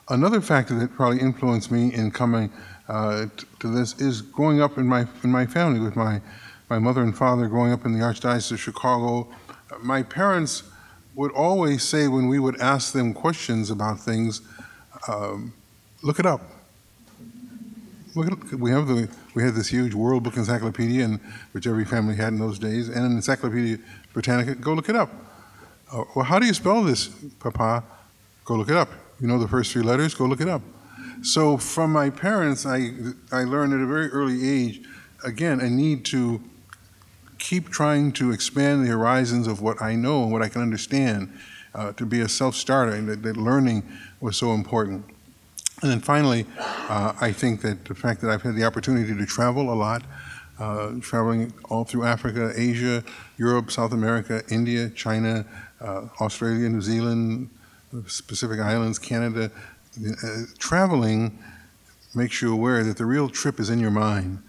Another factor that probably influenced me in coming to this is growing up in my family with my mother and father, growing up in the Archdiocese of Chicago. My parents would always say when we would ask them questions about things, look it up. We had this huge World Book Encyclopedia, which every family had in those days, and an Encyclopedia Britannica. Go look it up. Well, how do you spell this, Papa? Go look it up. You know the first 3 letters? Go look it up. So from my parents, I learned at a very early age, again, a need to keep trying to expand the horizons of what I know and what I can understand, to be a self-starter, and that learning was so important. And then finally, I think that the fact that I've had the opportunity to travel a lot, traveling all through Africa, Asia, Europe, South America, India, China, Australia, New Zealand, Pacific Islands, Canada, traveling makes you aware that the real trip is in your mind.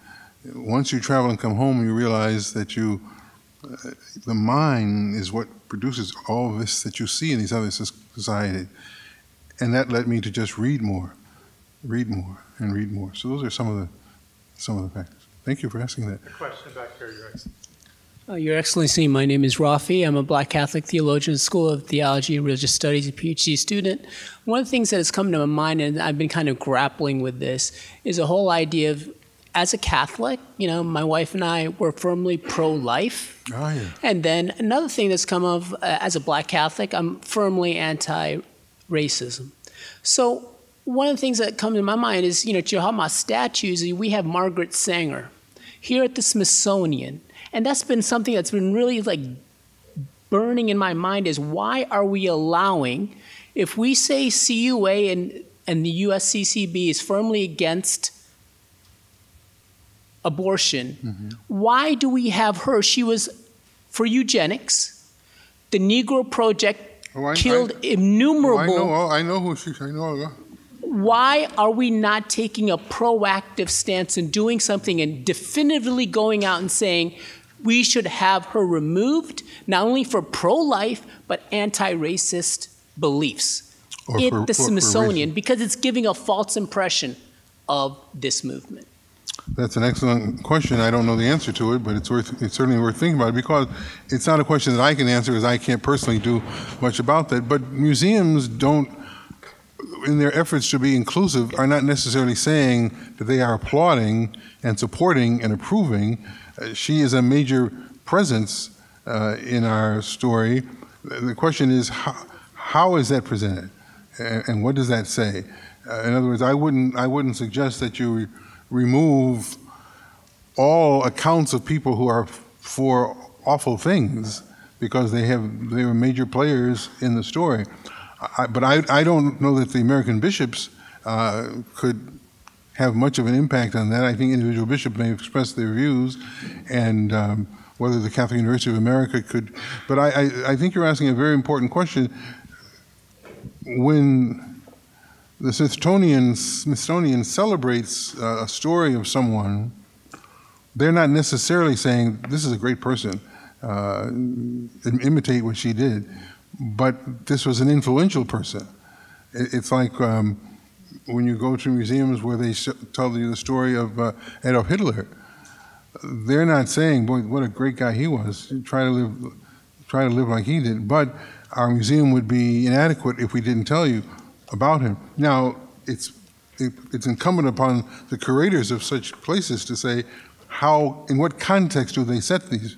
Once you travel and come home, you realize that the mind is what produces all of this that you see in these other societies. And that led me to just read more, and read more. So those are some of the factors. Thank you for asking that. A question back here, Your Excellency. Your Excellency, my name is Rafi. I'm a Black Catholic theologian, School of Theology and Religious Studies, a PhD student. One of the things that has come to my mind, and I've been kind of grappling with this, is a whole idea of, as a Catholic, my wife and I were firmly pro-life. Oh, yeah. And then another thing that's come of, as a Black Catholic, I'm firmly anti-racism. So one of the things that come to my mind is, Chihuahua statues, we have Margaret Sanger here at the Smithsonian. And that's been something that's been really burning in my mind, is why are we allowing, if we say CUA and the USCCB is firmly against abortion, why do we have her? She was for eugenics. The Negro Project killed innumerable. I know who she is. I know. Why are we not taking a proactive stance and doing something and definitively going out and saying we should have her removed, not only for pro-life, but anti-racist beliefs at the Smithsonian, because it's giving a false impression of this movement? That's an excellent question. I don't know the answer to it, but it's certainly worth thinking about it, because it's not a question that I can answer, as I can't personally do much about that. But museums don't, in their efforts to be inclusive, are not necessarily saying that they are applauding and supporting and approving. She is a major presence in our story. The question is, how is that presented, and what does that say? In other words, I wouldn't suggest that you remove all accounts of people who are for awful things because they were major players in the story. But I don't know that the American bishops could have much of an impact on that. I think individual bishops may express their views, and whether the Catholic University of America could. But I think you're asking a very important question. When the Smithsonian celebrates a story of someone, they're not necessarily saying, this is a great person, imitate what she did, but this was an influential person. It's like when you go to museums where they tell you the story of Adolf Hitler, they're not saying, boy, what a great guy he was, try to live like he did, but our museum would be inadequate if we didn't tell you about him. Now, it's it's incumbent upon the curators of such places to say how, in what context do they set these,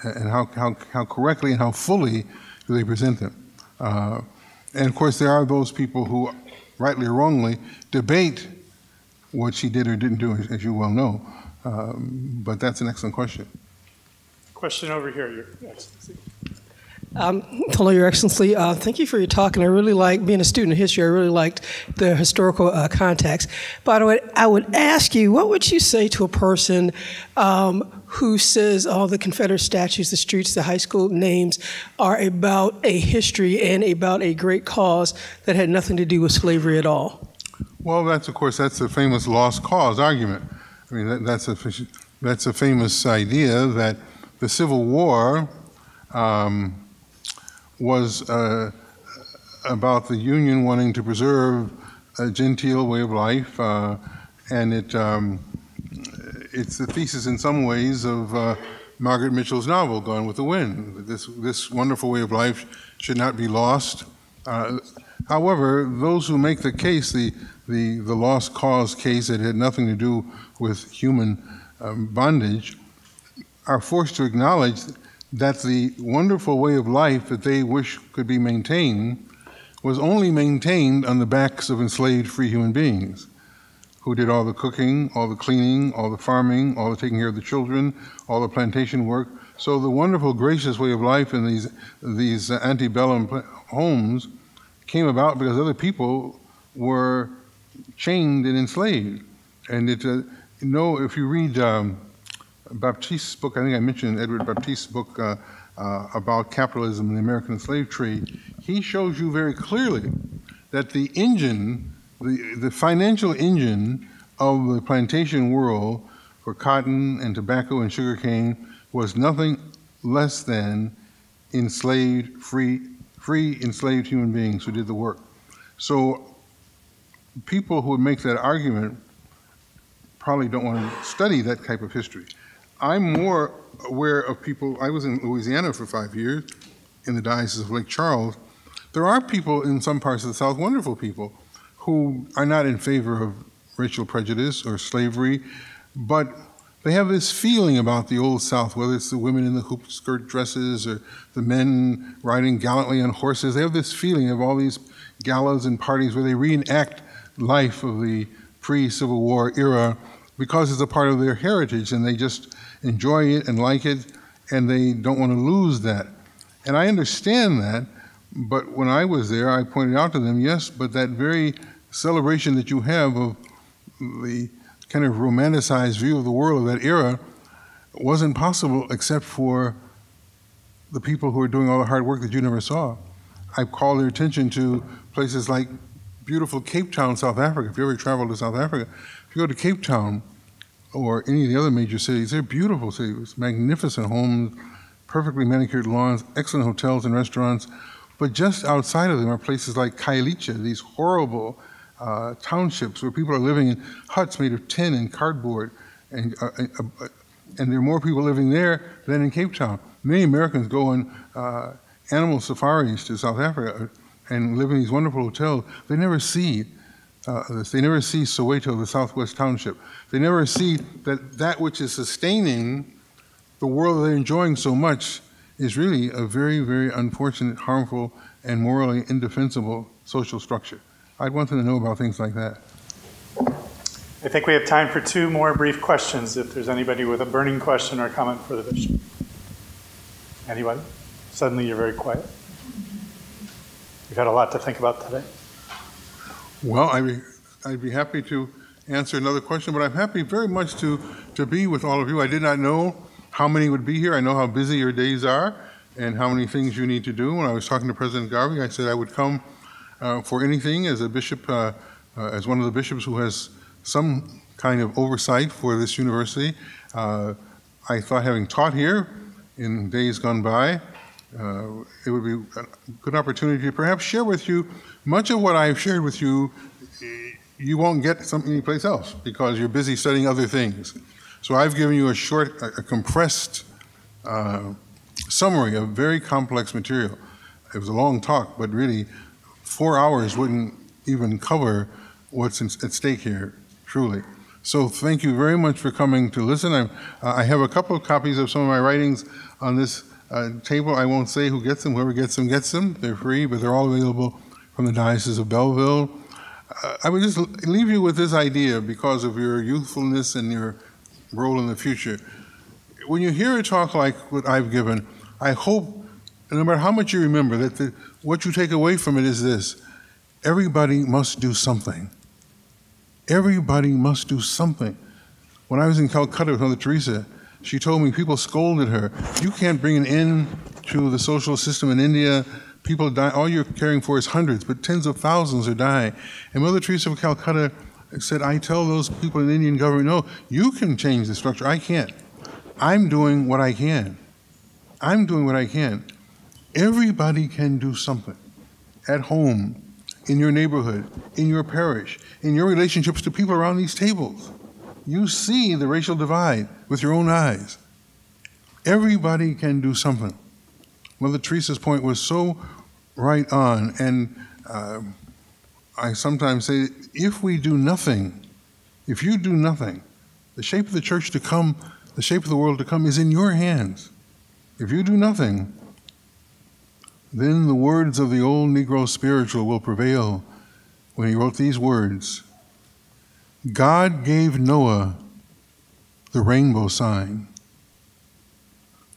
and how correctly and how fully do they present them. And of course, there are those people who, rightly or wrongly, debate what she did or didn't do, as you well know. But that's an excellent question. Question over here, Your Excellency. Hello, Your Excellency. Thank you for your talk, and I really like, being a student of history, I really liked the historical context. By the way, I would ask you, what would you say to a person who says all the Confederate statues, the streets, the high school names are about a history and about a great cause that had nothing to do with slavery at all? Well, that's, of course, that's the famous lost cause argument. I mean, that's a famous idea that the Civil War was about the Union wanting to preserve a genteel way of life, and it's the thesis in some ways of Margaret Mitchell's novel, Gone with the Wind. This wonderful way of life should not be lost. However, those who make the case, the lost cause case that had nothing to do with human bondage, are forced to acknowledge that the wonderful way of life that they wish could be maintained was only maintained on the backs of enslaved free human beings who did all the cooking, all the cleaning, all the farming, all the taking care of the children, all the plantation work. So the wonderful, gracious way of life in these antebellum homes came about because other people were chained and enslaved. And if you read Baptiste's book, I think I mentioned Edward Baptiste's book about capitalism and the American slave trade, he shows you very clearly that the engine, the financial engine of the plantation world for cotton and tobacco and sugarcane was nothing less than enslaved, free enslaved human beings who did the work. So people who would make that argument probably don't want to study that type of history. I'm more aware of people, I was in Louisiana for 5 years in the Diocese of Lake Charles. There are people in some parts of the South, wonderful people, who are not in favor of racial prejudice or slavery, but they have this feeling about the Old South, whether it's the women in the hoop skirt dresses or the men riding gallantly on horses. They have this feeling of all these galas and parties where they reenact life of the pre-Civil War era because it's a part of their heritage, and they just enjoy it and like it, and they don't want to lose that. And I understand that, but when I was there, I pointed out to them, yes, but that very celebration that you have of the kind of romanticized view of the world of that era wasn't possible except for the people who are doing all the hard work that you never saw. I call their attention to places like beautiful Cape Town, South Africa. If you ever travel to South Africa, if you go to Cape Town or any of the other major cities, they're beautiful cities, magnificent homes, perfectly manicured lawns, excellent hotels and restaurants. But just outside of them are places like Khayelitsha, these horrible townships where people are living in huts made of tin and cardboard, and there are more people living there than in Cape Town. Many Americans go on animal safaris to South Africa and live in these wonderful hotels. They never see this. They never see Soweto, the Southwest Township. They never see that which is sustaining the world that they're enjoying so much is really a very, very unfortunate, harmful, and morally indefensible social structure. I'd want them to know about things like that. I think we have time for 2 more brief questions, if there's anybody with a burning question or comment for the bishop. Anybody? Suddenly you're very quiet. You've had a lot to think about today. Well, I'd be happy to answer another question, but I'm happy very much to be with all of you. I did not know how many would be here. I know how busy your days are and how many things you need to do. When I was talking to President Garvey, I said I would come for anything as a bishop, as one of the bishops who has some kind of oversight for this university. I thought, having taught here in days gone by, it would be a good opportunity to perhaps share with you much of what I've shared with you. You won't get anyplace else because you're busy studying other things. So I've given you a compressed summary of very complex material. It was a long talk, but really 4 hours wouldn't even cover what's at stake here, truly. So thank you very much for coming to listen. I have a couple of copies of some of my writings on this table. I won't say who gets them. Whoever gets them, gets them. They're free, but they're all available from the Diocese of Belleville. I would just leave you with this idea because of your youthfulness and your role in the future. When you hear a talk like what I've given, I hope, no matter how much you remember, that what you take away from it is this: everybody must do something. Everybody must do something. When I was in Calcutta with Mother Teresa, she told me people scolded her. You can't bring an end to the social system in India. People die. All you're caring for is hundreds, but tens of thousands are dying. And Mother Teresa of Calcutta said, I tell those people in the Indian government, no, you can change the structure. I can't. I'm doing what I can. I'm doing what I can. Everybody can do something. At home, in your neighborhood, in your parish, in your relationships to people around these tables. You see the racial divide with your own eyes. Everybody can do something. Mother Teresa's point was so right on, and I sometimes say, if we do nothing, if you do nothing, the shape of the church to come, the shape of the world to come is in your hands. If you do nothing, then the words of the old Negro spiritual will prevail when he wrote these words: God gave Noah the rainbow sign.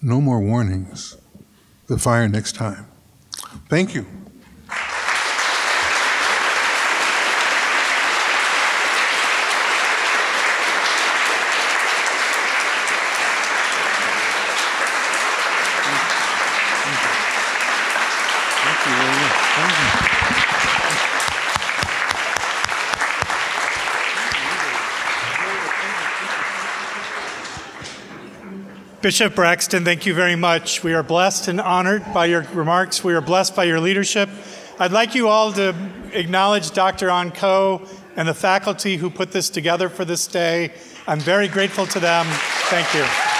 No more warnings. The fire next time. Thank you. Bishop Braxton, thank you very much. We are blessed and honored by your remarks. We are blessed by your leadership. I'd like you all to acknowledge Dr. Anko and the faculty who put this together for this day. I'm very grateful to them. Thank you.